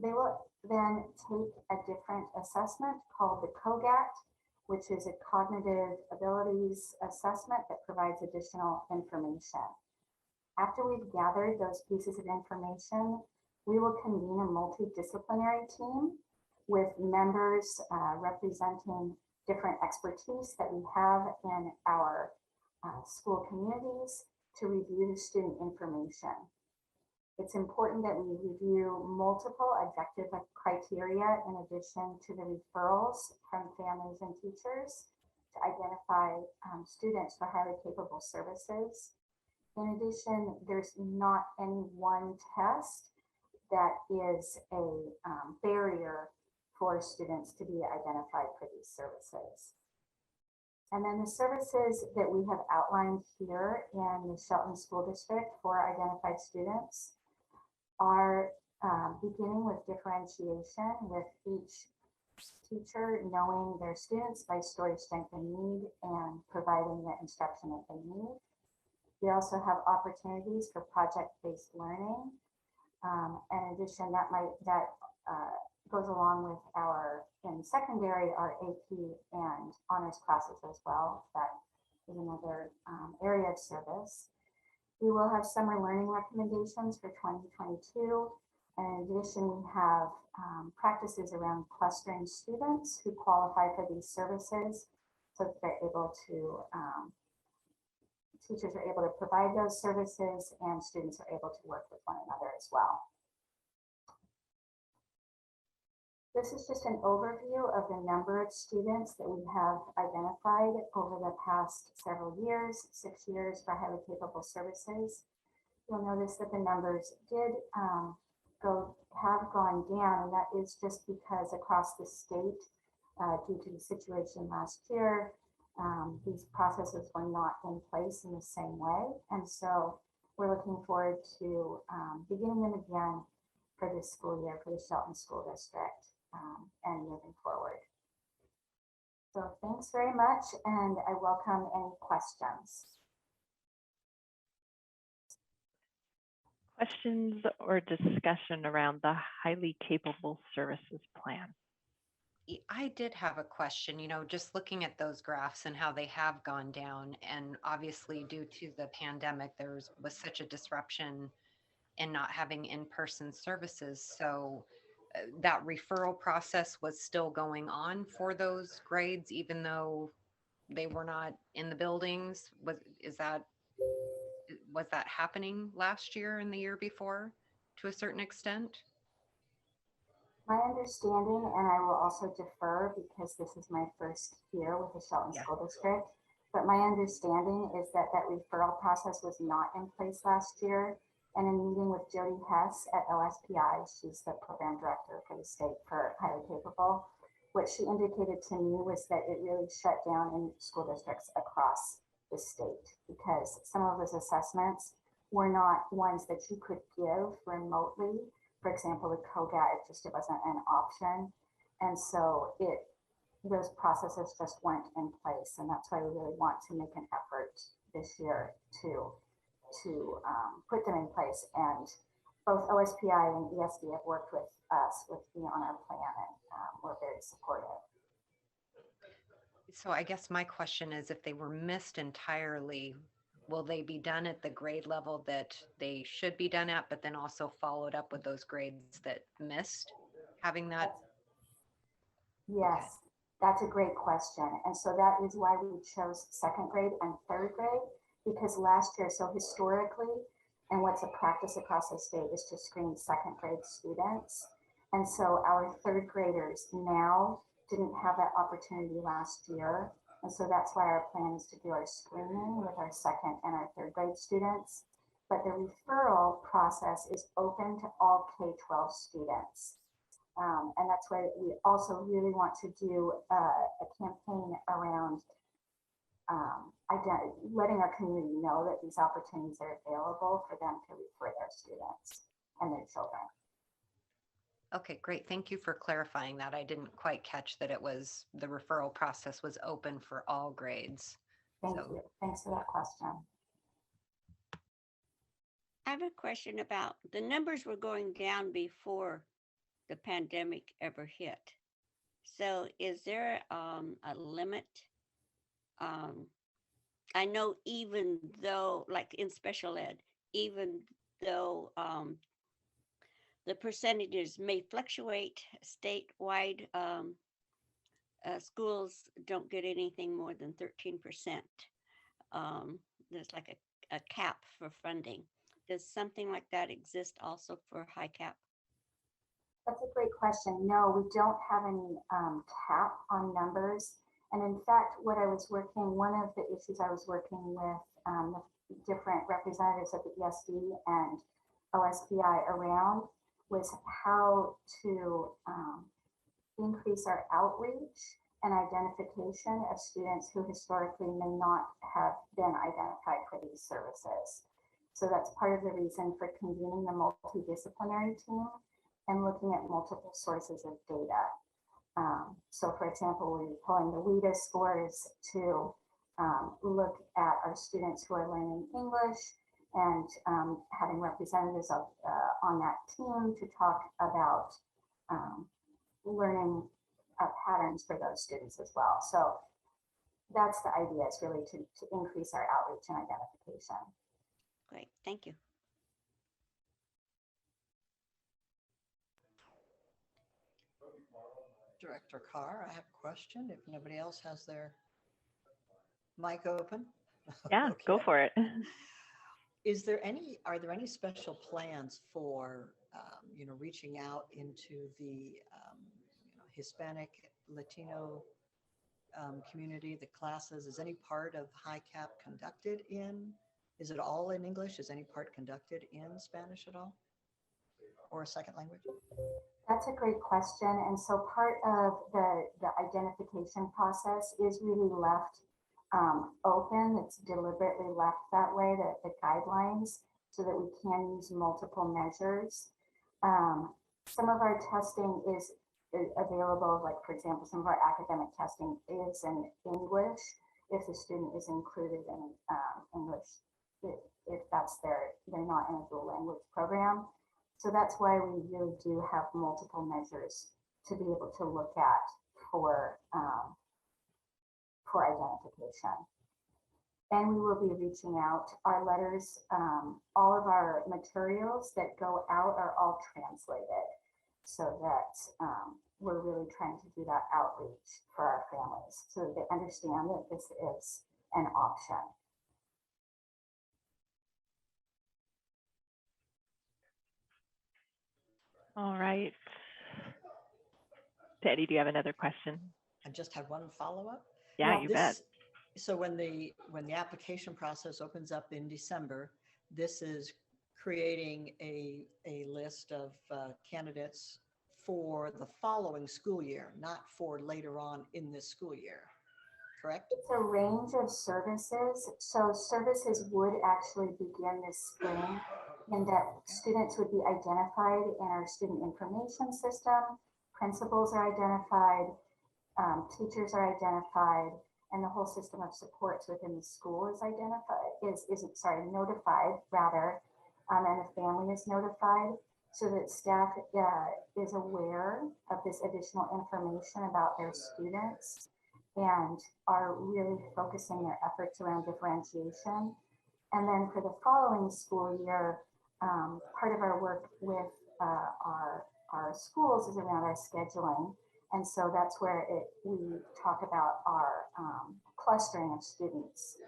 they will then take a different assessment called the COGAT, which is a cognitive abilities assessment that provides additional information. After we've gathered those pieces of information, we will convene a multidisciplinary team with members representing different expertise that we have in our school communities to review the student information. It's important that we review multiple objective criteria in addition to the referrals from families and teachers to identify students for highly capable services. In addition, there's not any one test that is a barrier for students to be identified for these services. And then the services that we have outlined here in the Shelton School District for identified students are beginning with differentiation, with each teacher knowing their students by story, strength, and need, and providing the instruction that they need. We also have opportunities for project-based learning. In addition, that goes along with our, in secondary, our AP and honors classes as well. That is another area of service. We will have summer learning recommendations for 2022. And in addition, we have practices around clustering students who qualify for these services so that they're able to, teachers are able to provide those services and students are able to work with one another as well. This is just an overview of the number of students that we have identified over the past several years, 6 years for highly capable services. You'll notice that the numbers did have gone down, and that is just because across the state, due to the situation last year, these processes were not in place in the same way. And so we're looking forward to beginning them again for this school year for the Shelton School District and moving forward. So thanks very much, and I welcome any questions. Questions or discussion around the highly capable services plan? I did have a question, just looking at those graphs and how they have gone down. And obviously due to the pandemic, there was such a disruption in not having in-person services. So that referral process was still going on for those grades, even though they were not in the buildings. Was that happening last year and the year before to a certain extent? My understanding, and I will also defer because this is my first year with the Shelton School District, but my understanding is that that referral process was not in place last year. And in meeting with Jody Hess at OSPI, she's the program director for the state for highly capable, what she indicated to me was that it really shut down in school districts across the state because some of those assessments were not ones that you could give remotely. For example, the COGAT, it wasn't an option. And so those processes just weren't in place. And that's why we really want to make an effort this year to put them in place. And both OSPI and ESD have worked with us with me on our plan, and we're very supportive. So I guess my question is, if they were missed entirely, will they be done at the grade level that they should be done at, but then also followed up with those grades that missed having that? Yes, that's a great question. And so that is why we chose second grade and third grade, because last year, so historically, and what's a practice across the state is to screen second grade students. And so our third graders now didn't have that opportunity last year. And so that's why our plan is to do our screening with our second and our third grade students. But the referral process is open to all K-12 students. And that's why we also really want to do a campaign around letting our community know that these opportunities are available for them to refer their students and their children. Okay, great. Thank you for clarifying that. I didn't quite catch that it was, the referral process was open for all grades. Thank So- you. Thanks for that question. I have a question about the numbers were going down before the pandemic ever hit. So is there a limit? I know even though, like in special ed, even though the percentages may fluctuate statewide, schools don't get anything more than 13%. There's like a cap for funding. Does something like that exist also for high cap? That's a great question. No, we don't have any cap on numbers. And in fact, one of the issues I was working with the different representatives of the ESD and OSPI around was how to increase our outreach and identification of students who historically may not have been identified for these services. So that's part of the reason for convening the multidisciplinary team and looking at multiple sources of data. So for example, we're pulling the WIDA scores to look at our students who are learning English and having representatives of, on that team to talk about learning patterns for those students as well. So that's the idea, is really to increase our outreach and identification. Great, thank you. Director Carr, I have a question. If nobody else has their mic open. Yeah, go Okay. for it. Are there any special plans for, reaching out into the, Hispanic, Latino community, the classes? Is any part of high cap conducted in, is it all in English? Is any part conducted in Spanish at all? Or a second language? That's a great question. And so part of the identification process is really left open. It's deliberately left that way, the guidelines, so that we can use multiple measures. Some of our testing is available, like for example, some of our academic testing is in English if the student is included in English, if they're not in a dual language program. So that's why we really do have multiple measures to be able to look at for identification. And we will be reaching out. Our letters, all of our materials that go out are all translated, so that we're really trying to do that outreach for our families so that they understand that this is an option. All right. Teddy, do you have another question? I just had one follow-up. Yeah, Well, you bet. So when the application process opens up in December, this is creating a list of candidates for the following school year, not for later on in this school year, correct? It's a range of services. So services would actually begin this spring, in that students would be identified in our student information system, principals are identified, teachers are identified, and the whole system of supports within the school is notified rather, and the family is notified, so that staff is aware of this additional information about their students and are really focusing their efforts around differentiation. And then for the following school year, part of our work with our schools is around our scheduling. And so that's where we talk about our clustering of students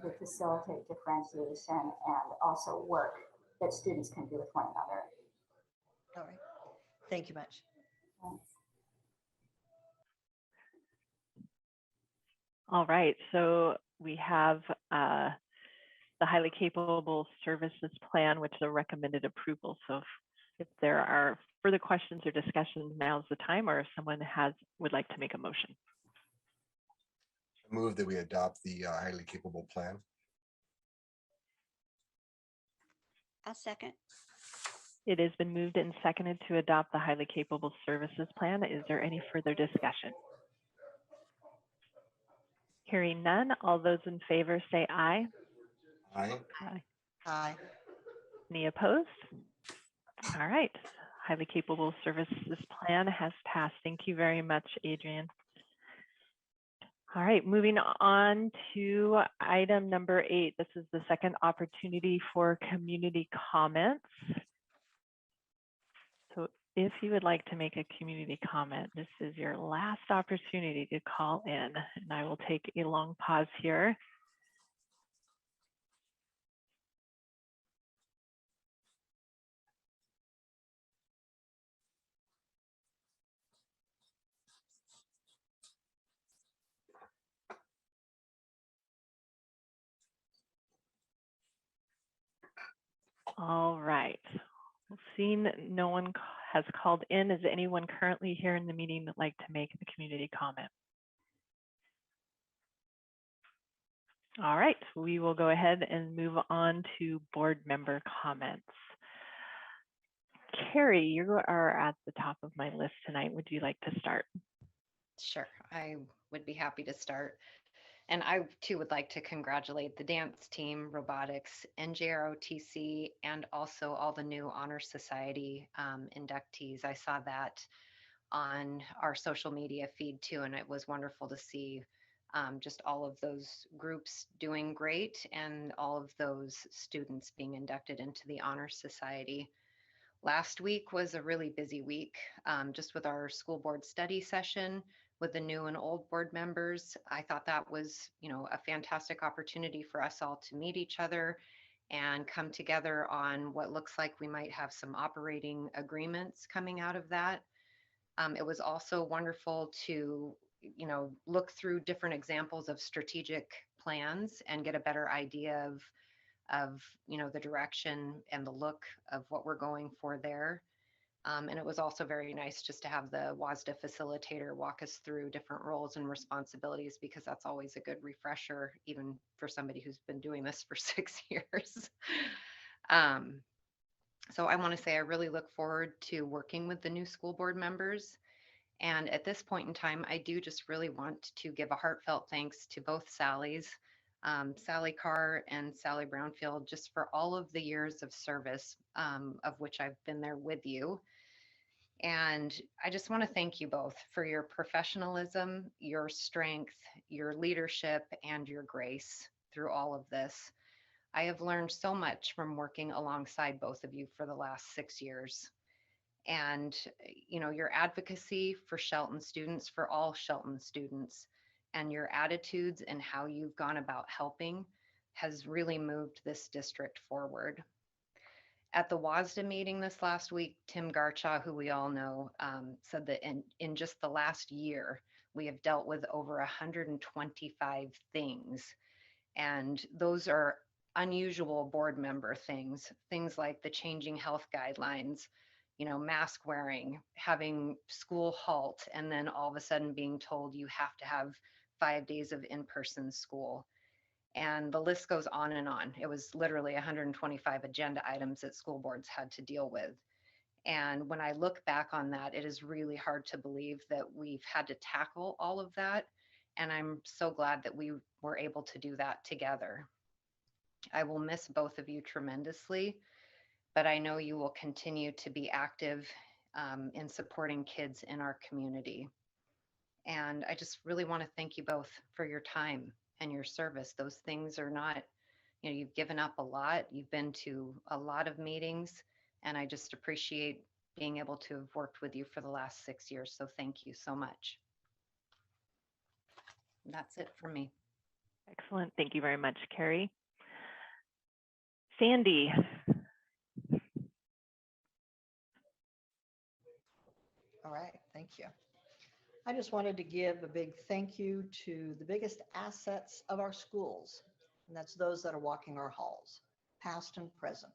to facilitate differentiation and also work that students can do with one another. All right. Thank you much. Thanks. All right, so we have the highly capable services plan, which is a recommended approval. So if there are further questions or discussions, now's the time, or if someone would like to make a motion. Move that we adopt the highly capable plan. I'll second. It has been moved and seconded to adopt the highly capable services plan. Is there any further discussion? Hearing none, all those in favor say aye. Aye. Aye. Aye. Any opposed? All right, highly capable services plan has passed. Thank you very much, Adrian. All right, moving on to item number 8. This is the second opportunity for community comments. So if you would like to make a community comment, this is your last opportunity to call in, and I will take a long pause here. All right. Seeing no one has called in, is anyone currently here in the meeting that'd like to make a community comment? All right, we will go ahead and move on to board member comments. Carrie, you are at the top of my list tonight. Would you like to start? Sure, I would be happy to start. And I too would like to congratulate the dance team, robotics, NJROTC, and also all the new Honor Society inductees. I saw that on our social media feed too, and it was wonderful to see just all of those groups doing great and all of those students being inducted into the Honor Society. Last week was a really busy week, just with our school board study session with the new and old board members. I thought that was, a fantastic opportunity for us all to meet each other and come together on what looks like we might have some operating agreements coming out of that. It was also wonderful to, look through different examples of strategic plans and get a better idea of the direction and the look of what we're going for there. And it was also very nice just to have the WASDA facilitator walk us through different roles and responsibilities, because that's always a good refresher, even for somebody who's been doing this for 6 years. So I want to say I really look forward to working with the new school board members. And at this point in time, I do just really want to give a heartfelt thanks to both Sallys, Sally Carr and Sally Brownfield, just for all of the years of service, of which I've been there with you. And I just want to thank you both for your professionalism, your strength, your leadership, and your grace through all of this. I have learned so much from working alongside both of you for the last 6 years. And, your advocacy for Shelton students, for all Shelton students, and your attitudes and how you've gone about helping has really moved this district forward. At the WASDA meeting this last week, Tim Garchaw, who we all know, said that in just the last year, we have dealt with over 125 things. And those are unusual board member things like the changing health guidelines, mask wearing, having school halt, and then all of a sudden being told you have to have 5 days of in-person school. And the list goes on and on. It was literally 125 agenda items that school boards had to deal with. And when I look back on that, it is really hard to believe that we've had to tackle all of that. And I'm so glad that we were able to do that together. I will miss both of you tremendously, but I know you will continue to be active in supporting kids in our community. And I just really want to thank you both for your time and your service. Those things are not, you've given up a lot. You've been to a lot of meetings, and I just appreciate being able to have worked with you for the last 6 years. So thank you so much. That's it for me. Excellent. Thank you very much, Carrie. Sandy. All right, thank you. I just wanted to give a big thank you to the biggest assets of our schools, and that's those that are walking our halls, past and present.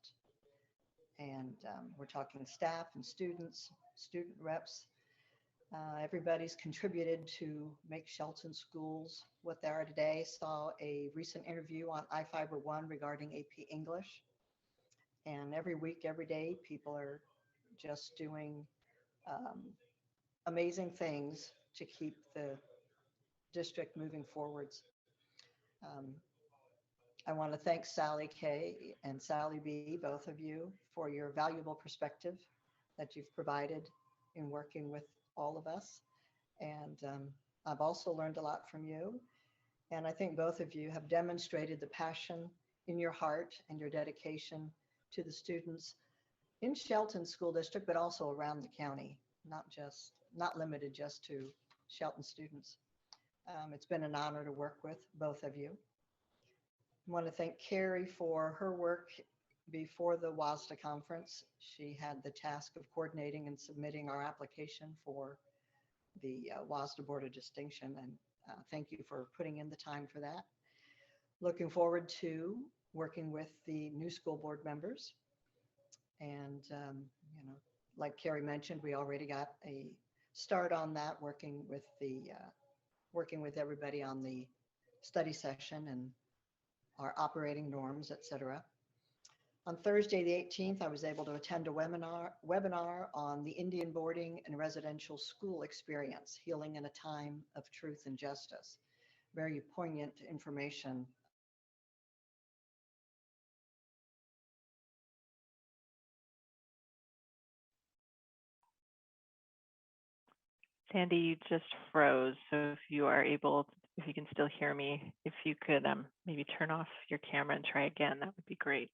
And we're talking staff and students, student reps. Everybody's contributed to make Shelton schools what they are today. Saw a recent interview on iFiber 1 regarding AP English. And And every week, every day, people are just doing amazing things to keep the district moving forwards. I want to thank Sally K and Sally B, both of you, for your valuable perspective that you've provided in working with all of us. And I've also learned a lot from you. And I think both of you have demonstrated the passion in your heart and your dedication to the students in Shelton School District, but also around the county, not limited just to Shelton students. It's been an honor to work with both of you. I want to thank Carrie for her work before the WASDA conference. She had the task of coordinating and submitting our application for the WASDA Board of Distinction, and thank you for putting in the time for that. Looking forward to working with the new school board members. And, like Carrie mentioned, we already got a start on that, working with everybody on the study session and our operating norms, et cetera. On Thursday, the 18th, I was able to attend a webinar on the Indian boarding and residential school experience, healing in a time of truth and justice. Very poignant information. Sandy, you just froze. So if you are able, if you can still hear me, if you could maybe turn off your camera and try again, that would be great.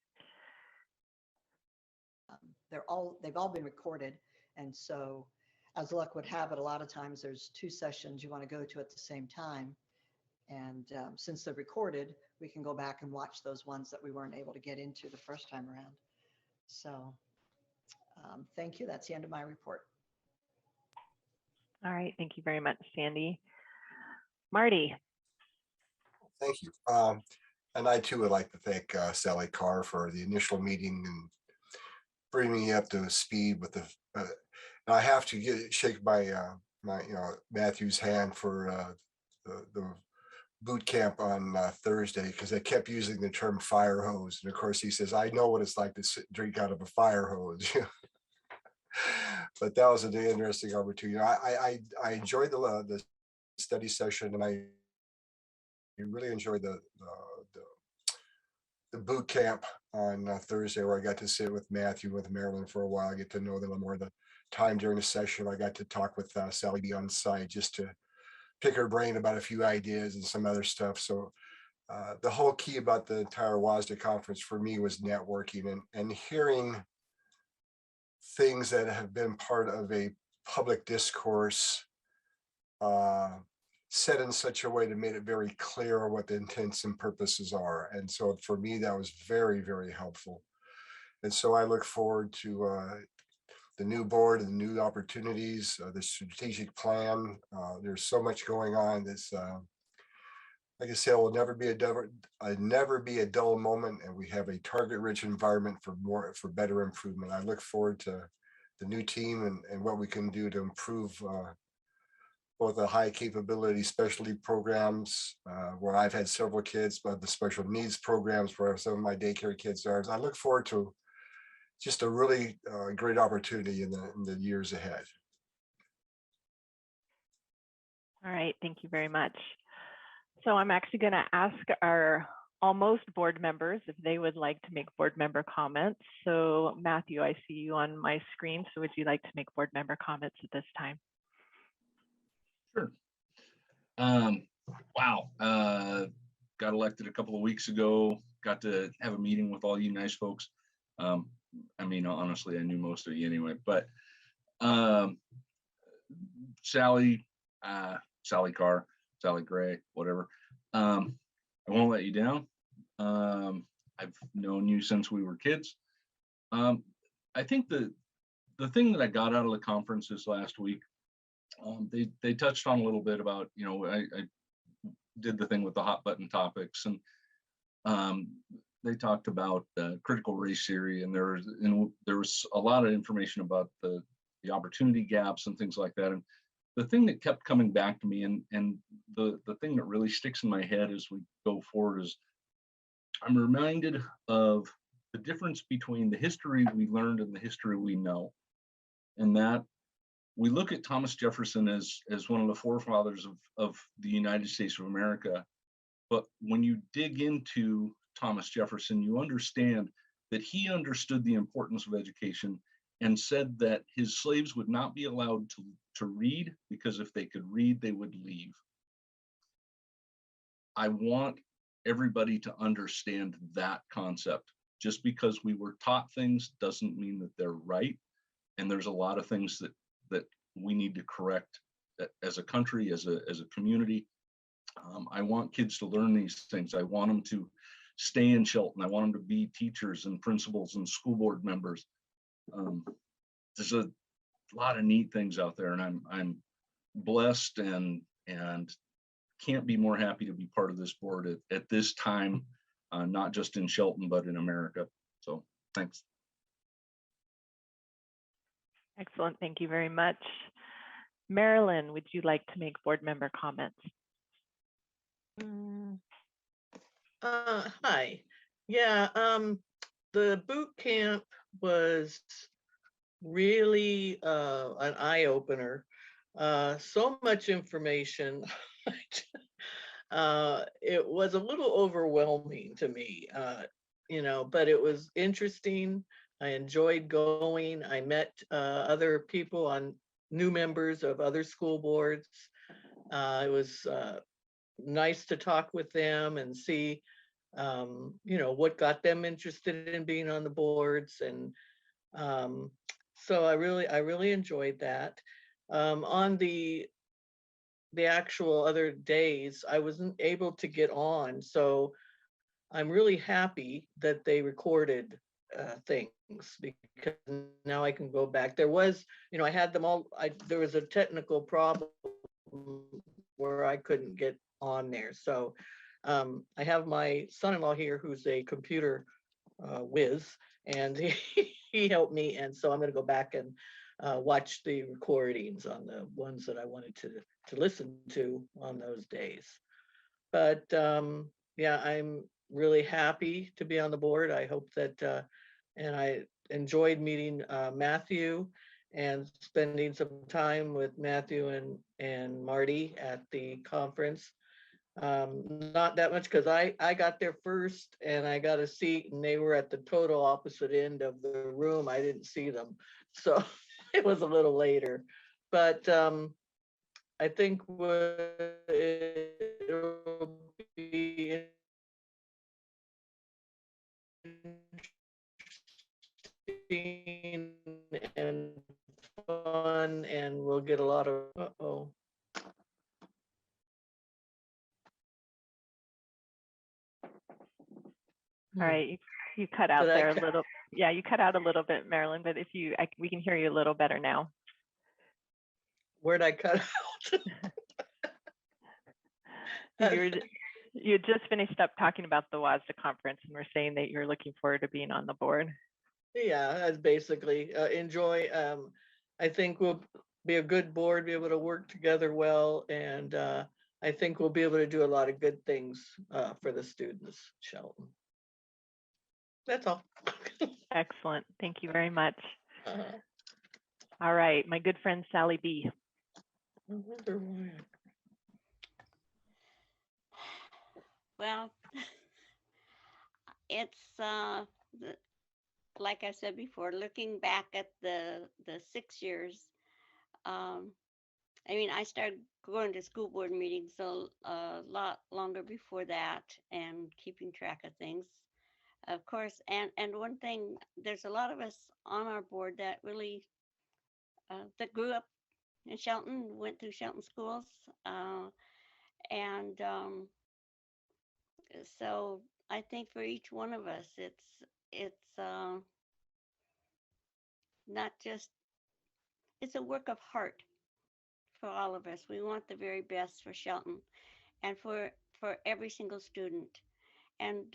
They've all been recorded. And so as luck would have it, a lot of times there's two sessions you want to go to at the same time. And since they're recorded, we can go back and watch those ones that we weren't able to get into the first time around. So thank you. That's the end of my report. All right. Thank you very much, Sandy. Marty. Thank you. And I too would like to thank Sally Carr for the initial meeting and bringing me up to speed with the. And I have to shake my Matthew's hand for the boot camp on Thursday, because I kept using the term fire hose, and of course he says, "I know what it's like to drink out of a fire hose." But that was an interesting opportunity. I enjoyed the study session, and I really enjoyed the boot camp on Thursday, where I got to sit with Matthew, with Marilyn for a while. I get to know them more. The time during the session, I got to talk with Sally B on site just to pick her brain about a few ideas and some other stuff. So the whole key about the entire WASDA conference for me was networking and hearing things that have been part of a public discourse said in such a way that made it very clear what the intents and purposes are. And so for me, that was very, very helpful. And so I look forward to the new board and the new opportunities, the strategic plan. There's so much going on. This, like I said, will never be a dull moment, and we have a target-rich environment for better improvement. I look forward to the new team and what we can do to improve both the high capability specialty programs, where I've had several kids, but the special needs programs where some of my daycare kids are. I look forward to just a really great opportunity in the years ahead. All right, thank you very much. So I'm actually going to ask our almost board members if they would like to make board member comments. So Matthew, I see you on my screen. So would you like to make board member comments at this time? Sure. Wow. Got elected a couple of weeks ago. Got to have a meeting with all you nice folks. I mean, honestly, I knew most of you anyway, but Sally Carr, Sally Gray, whatever. I won't let you down. I've known you since we were kids. I think the thing that I got out of the conference this last week, they touched on a little bit about, I did the thing with the hot button topics, and they talked about critical race theory, and there was a lot of information about the opportunity gaps and things like that. And the thing that kept coming back to me, and the thing that really sticks in my head as we go forward, is I'm reminded of the difference between the history we learned and the history we know. And that we look at Thomas Jefferson as one of the forefathers of the United States of America. But when you dig into Thomas Jefferson, you understand that he understood the importance of education and said that his slaves would not be allowed to read, because if they could read, they would leave. I want everybody to understand that concept. Just because we were taught things doesn't mean that they're right. And there's a lot of things that we need to correct as a country, as a community. I want kids to learn these things. I want them to stay in Shelton. I want them to be teachers and principals and school board members. There's a lot of neat things out there, and I'm blessed and can't be more happy to be part of this board at this time, not just in Shelton, but in America. So thanks. Excellent. Thank you very much. Marilyn, would you like to make board member comments? Hi. Yeah, the boot camp was really an eye opener. So much information. It was a little overwhelming to me, but it was interesting. I enjoyed going. I met other people, new members of other school boards. It was nice to talk with them and see, what got them interested in being on the boards. And so I really enjoyed that. On the actual other days, I wasn't able to get on. So I'm really happy that they recorded things, because now I can go back. There was, I had them all, there was a technical problem where I couldn't get on there. So I have my son-in-law here who's a computer whiz, and he helped me. And so I'm going to go back and watch the recordings on the ones that I wanted to listen to on those days. But yeah, I'm really happy to be on the board. I hope that, and I enjoyed meeting Matthew and spending some time with Matthew and Marty at the conference. Not that much, because I got there first and I got a seat, and they were at the total opposite end of the room. I didn't see them, so it was a little later. But I think it'll be interesting and fun, and we'll get a lot of All right, you cut out there a little. Yeah, you cut out a little bit, Marilyn, but if we can hear you a little better now. Where'd I cut out? You had just finished up talking about the WASDA conference, and we're saying that you're looking forward to being on the board. Yeah, that's basically enjoy. I think we'll be a good board, be able to work together well, and I think we'll be able to do a lot of good things for the students, Shelton. That's all. Excellent. Thank you very much. All right, my good friend Sally B. I wonder why. Well, it's like I said before, looking back at the 6 years. I mean, I started going to school board meetings a lot longer before that, and keeping track of things, of course. And one thing, there's a lot of us on our board that really that grew up in Shelton, went through Shelton schools, and so I think for each one of us, it's not just, it's a work of heart for all of us. We want the very best for Shelton and for every single student. And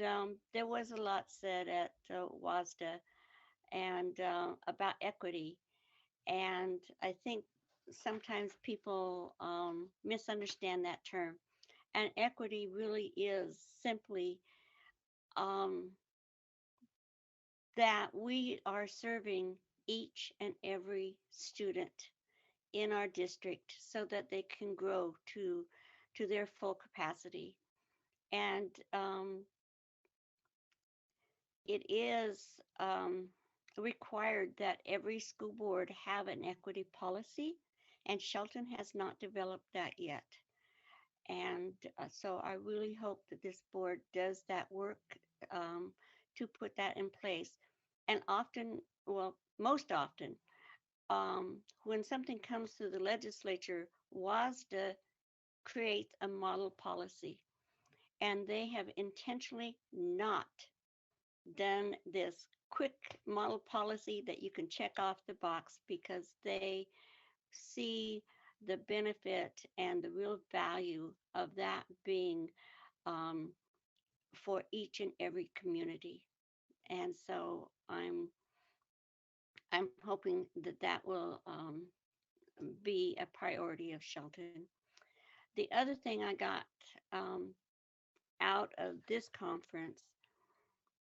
there was a lot said at WASDA and about equity. And I think sometimes people misunderstand that term. And equity really is simply that we are serving each and every student in our district so that they can grow to their full capacity. And it is required that every school board have an equity policy, and Shelton has not developed that yet. And so I really hope that this board does that work to put that in place. And often, well, most often, when something comes through the legislature, WASDA creates a model policy, and they have intentionally not done this quick model policy that you can check off the box because they see the benefit and the real value of that being for each and every community. And so I'm hoping that that will be a priority of Shelton. The other thing I got out of this conference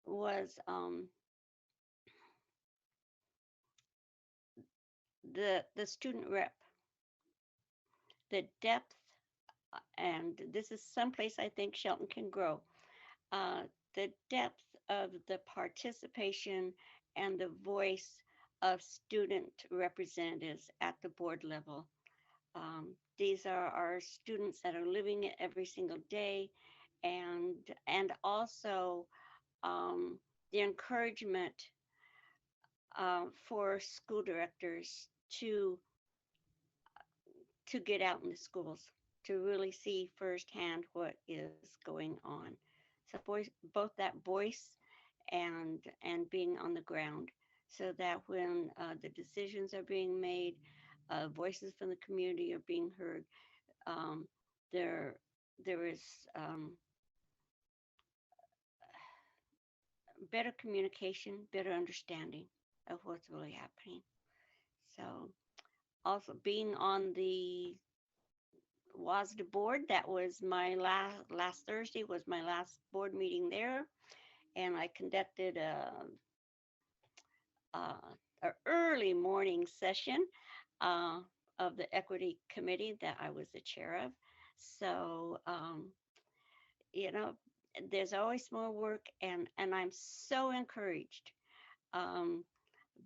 was the student rep, the depth, and this is someplace I think Shelton can grow. The depth of the participation and the voice of student representatives at the board level. These are our students that are living it every single day, and also the encouragement for school directors to get out in the schools to really see firsthand what is going on. So both that voice and being on the ground, so that when the decisions are being made, voices from the community are being heard. There is better communication, better understanding of what's really happening. So also being on the WASDA board, that was my last Thursday was my last board meeting there, and I conducted a early morning session of the equity committee that I was the chair of. So you know, there's always more work, and I'm so encouraged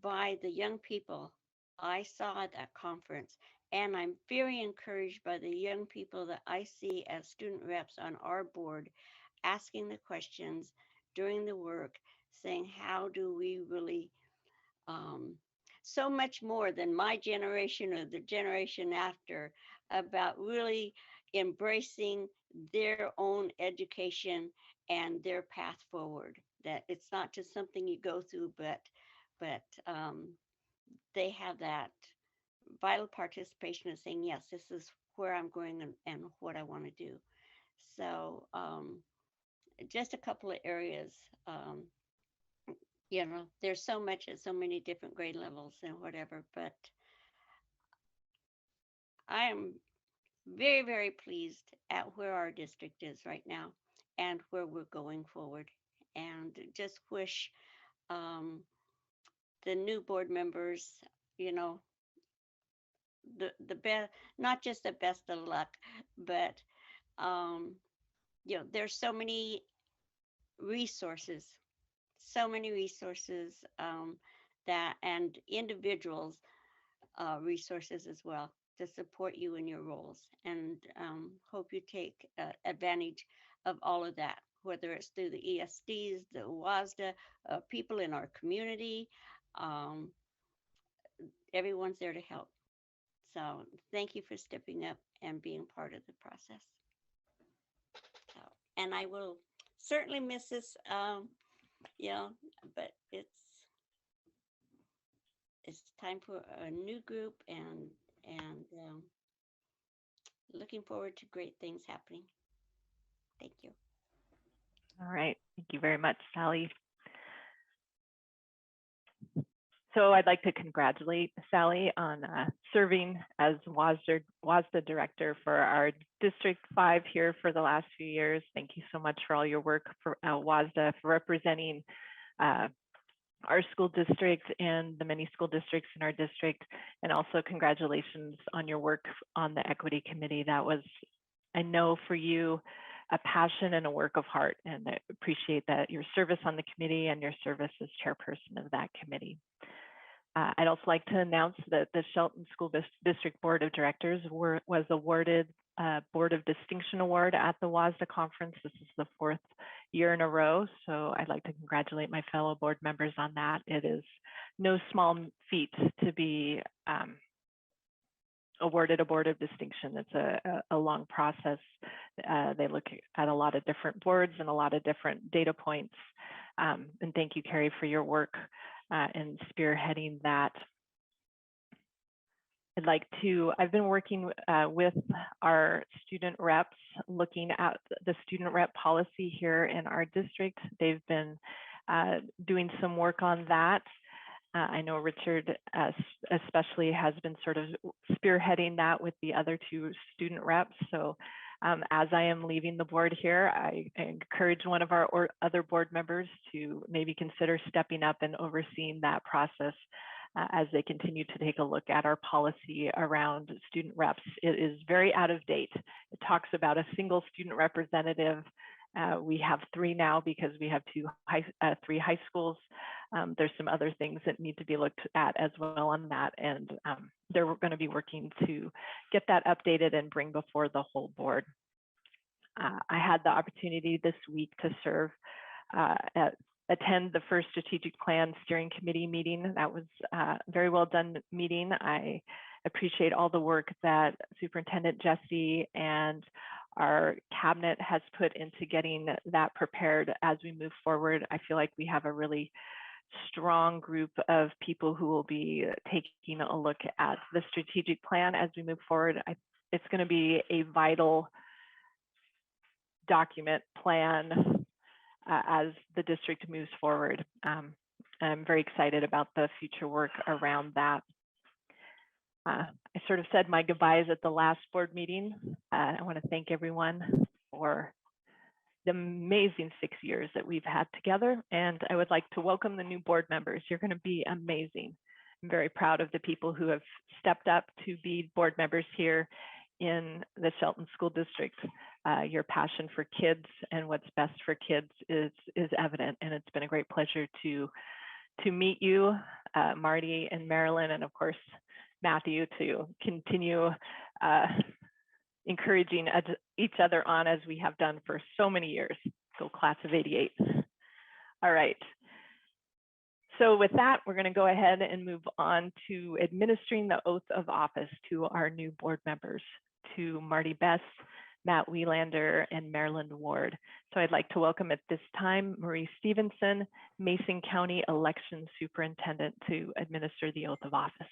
by the young people I saw at that conference. And I'm very encouraged by the young people that I see as student reps on our board asking the questions during the work, saying, how do we really, so much more than my generation or the generation after, about really embracing their own education and their path forward. That it's not just something you go through, but they have that vital participation of saying, yes, this is where I'm going and what I want to do. So just a couple of areas. There's so much at so many different grade levels and whatever, but I am very, very pleased at where our district is right now and where we're going forward, and just wish the new board members, the best, not just the best of luck, but there's so many resources that, and individuals resources as well to support you in your roles, and hope you take advantage of all of that, whether it's through the ESDs, the WASDA, people in our community. Everyone's there to help. So thank you for stepping up and being part of the process. So, and I will certainly miss this, but it's time for a new group, and looking forward to great things happening. Thank you. All right. Thank you very much, Sally. So I'd like to congratulate Sally on serving as WASDA director for our District 5 here for the last few years. Thank you so much for all your work for WASDA, for representing our school district and the many school districts in our district. And also congratulations on your work on the equity committee. That was, I know for you, a passion and a work of heart. And I appreciate that your service on the committee and your service as chairperson of that committee. I'd also like to announce that the Shelton School District Board of Directors was awarded Board of Distinction Award at the WASDA conference. This is the 4th year in a row. So I'd like to congratulate my fellow board members on that. It is no small feat to be awarded a Board of Distinction. It's a long process. They look at a lot of different boards and a lot of different data points. And thank you, Carrie, for your work and spearheading that. I've been working with our student reps, looking at the student rep policy here in our district. They've been doing some work on that. I know Richard especially has been sort of spearheading that with the other 2 student reps. So as I am leaving the board here, I encourage one of our other board members to maybe consider stepping up and overseeing that process as they continue to take a look at our policy around student reps. It is very out of date. It talks about a single student representative. We have 3 now because we have 3 high schools. There's some other things that need to be looked at as well on that. And they're going to be working to get that updated and bring before the whole board. I had the opportunity this week to serve attend the first strategic plan steering committee meeting. That was a very well done meeting. I appreciate all the work that Superintendent Jesse and our cabinet has put into getting that prepared as we move forward. I feel like we have a really strong group of people who will be taking a look at the strategic plan as we move forward. It's going to be a vital document plan as the district moves forward. I'm very excited about the future work around that. I sort of said my goodbyes at the last board meeting. I want to thank everyone for the amazing 6 years that we've had together. And I would like to welcome the new board members. You're going to be amazing. I'm very proud of the people who have stepped up to be board members here in the Shelton School District. Your passion for kids and what's best for kids is evident, and it's been a great pleasure to meet you, Marty and Marilyn, and of course Matthew, to continue encouraging each other on as we have done for so many years. So class of '88. All right. So with that, we're going to go ahead and move on to administering the oath of office to our new board members, to Marty Best, Matt Wielander, and Marilyn Ward. So I'd like to welcome at this time Marie Stevenson, Mason County Election Superintendent, to administer the oath of office.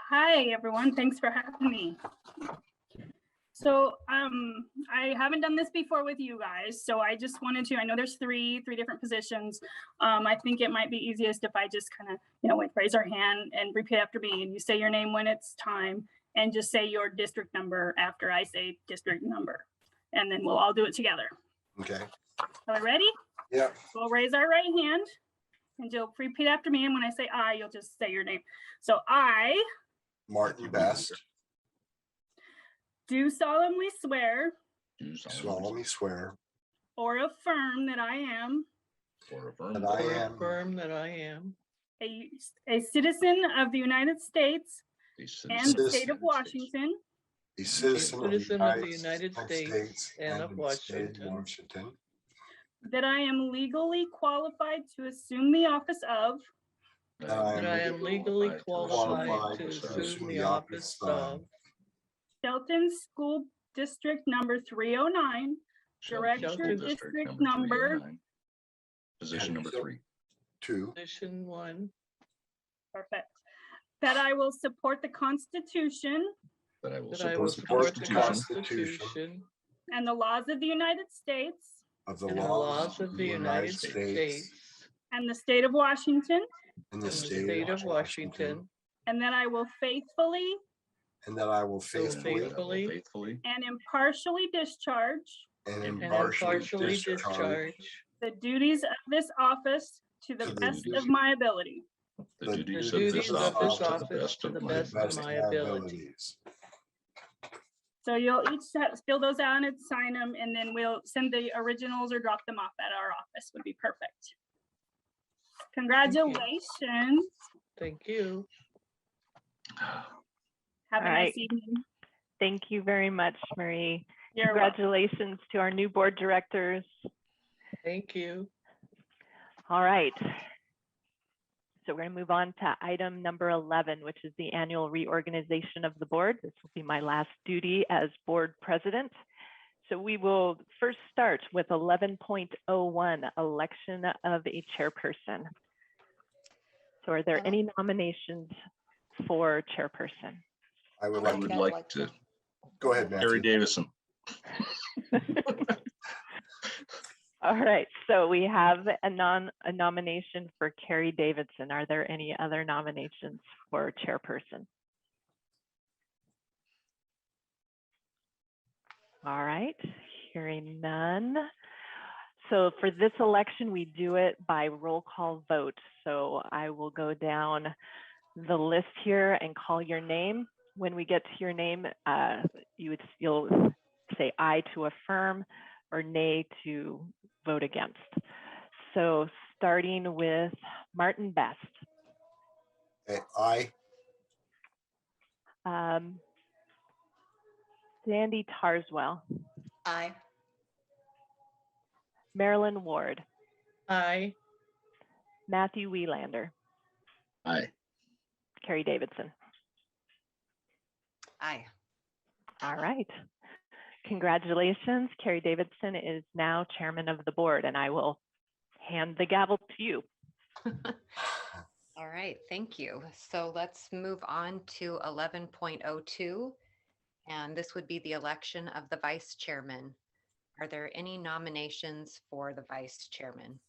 Hi, everyone. Thanks for having me. So I haven't done this before with you guys, so I just wanted to, I know there's three different positions. I think it might be easiest if I just kind of, raise our hand and repeat after me, and you say your name when it's time, and just say your district number after I say district number, and then we'll all do it together. Okay. Are we ready? Yeah. So we'll raise our right hand, and you'll repeat after me, and when I say I, you'll just say your name. So I, Martin Best, do solemnly swear solemnly swear or affirm that I am that I am a citizen of the United States and the state of Washington, a citizen of the United States and of Washington, that I am legally qualified to assume the office of that I am legally qualified to assume the office of Shelton School District number 309, Director District number, position number 3. 2. Position 1. Perfect. That I will support the Constitution That I will That I will support support the the Constitution Constitution and the laws of the United States of the and the laws of the United States and the state of Washington, and and the state of Washington, and that I will faithfully and that I will faithfully faithfully and impartially discharge and and impartially impartially discharge discharge the duties of this office to the best of my ability. the duties duties of this office to the best of my best of my ability. So you'll each fill those out and sign them, and then we'll send the originals or drop them off at our office would be perfect. Congratulations. Thank you. Have a All nice right. evening. Thank you very much, Marie. You're welcome. Congratulations to our new board directors. Thank you. All right. So we're going to move on to item number 11, which is the annual reorganization of the board. This will be my last duty as board president. So we will first start with 11.01, election of a chairperson. So are there any nominations for chairperson? I would I like would to, like to. go ahead, Gary Matthew. Davison. All right, so we have a nomination for Carrie Davidson. Are there any other nominations for chairperson? All right, hearing none. So for this election, we do it by roll call vote. So I will go down the list here and call your name. When we get to your name, you'll say aye to affirm or nay to vote against. So starting with Martin Best. Aye. Sandy Tarswell. Aye. Marilyn Ward. Aye. Matthew Wielander. Aye. Carrie Davidson. Aye. All right. Congratulations. Carrie Davidson is now chairman of the board, and I will hand the gavel to you. All right, thank you. So let's move on to 11.02. And this would be the election of the vice chairman. Are there any nominations for the vice chairman?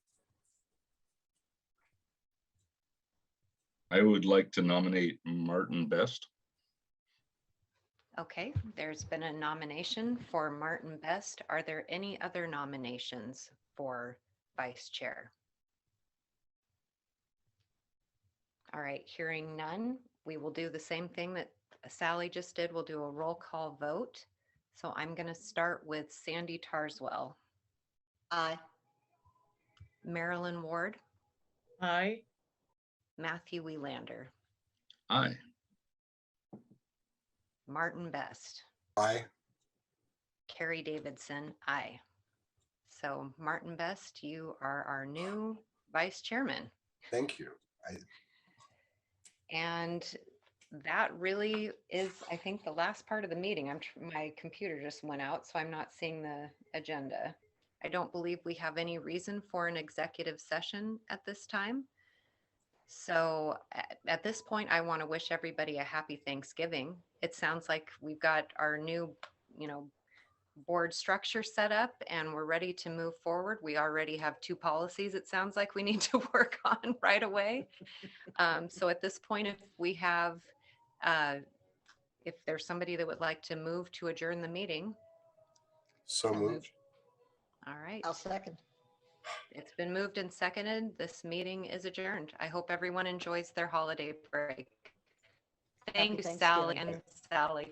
I would like to nominate Martin Best. Okay, there's been a nomination for Martin Best. Are there any other nominations for vice chair? All right, hearing none, we will do the same thing that Sally just did. We'll do a roll call vote. So I'm going to start with Sandy Tarswell. Aye. Marilyn Ward. Aye. Matthew Wielander. Aye. Martin Best. Aye. Carrie Davidson. Aye. So Martin Best, you are our new vice chairman. Thank you. And that really is, I think, the last part of the meeting. My computer just went out, so I'm not seeing the agenda. I don't believe we have any reason for an executive session at this time. So at this point, I want to wish everybody a happy Thanksgiving. It sounds like we've got our new, board structure set up and we're ready to move forward. We already have 2 policies it sounds like we need to work on right away. So at this point, if we have, if there's somebody that would like to move to adjourn the meeting. So moved. All right. I'll second. It's been moved and seconded. This meeting is adjourned. I hope everyone enjoys their holiday break. Thank you, Sally and Sally.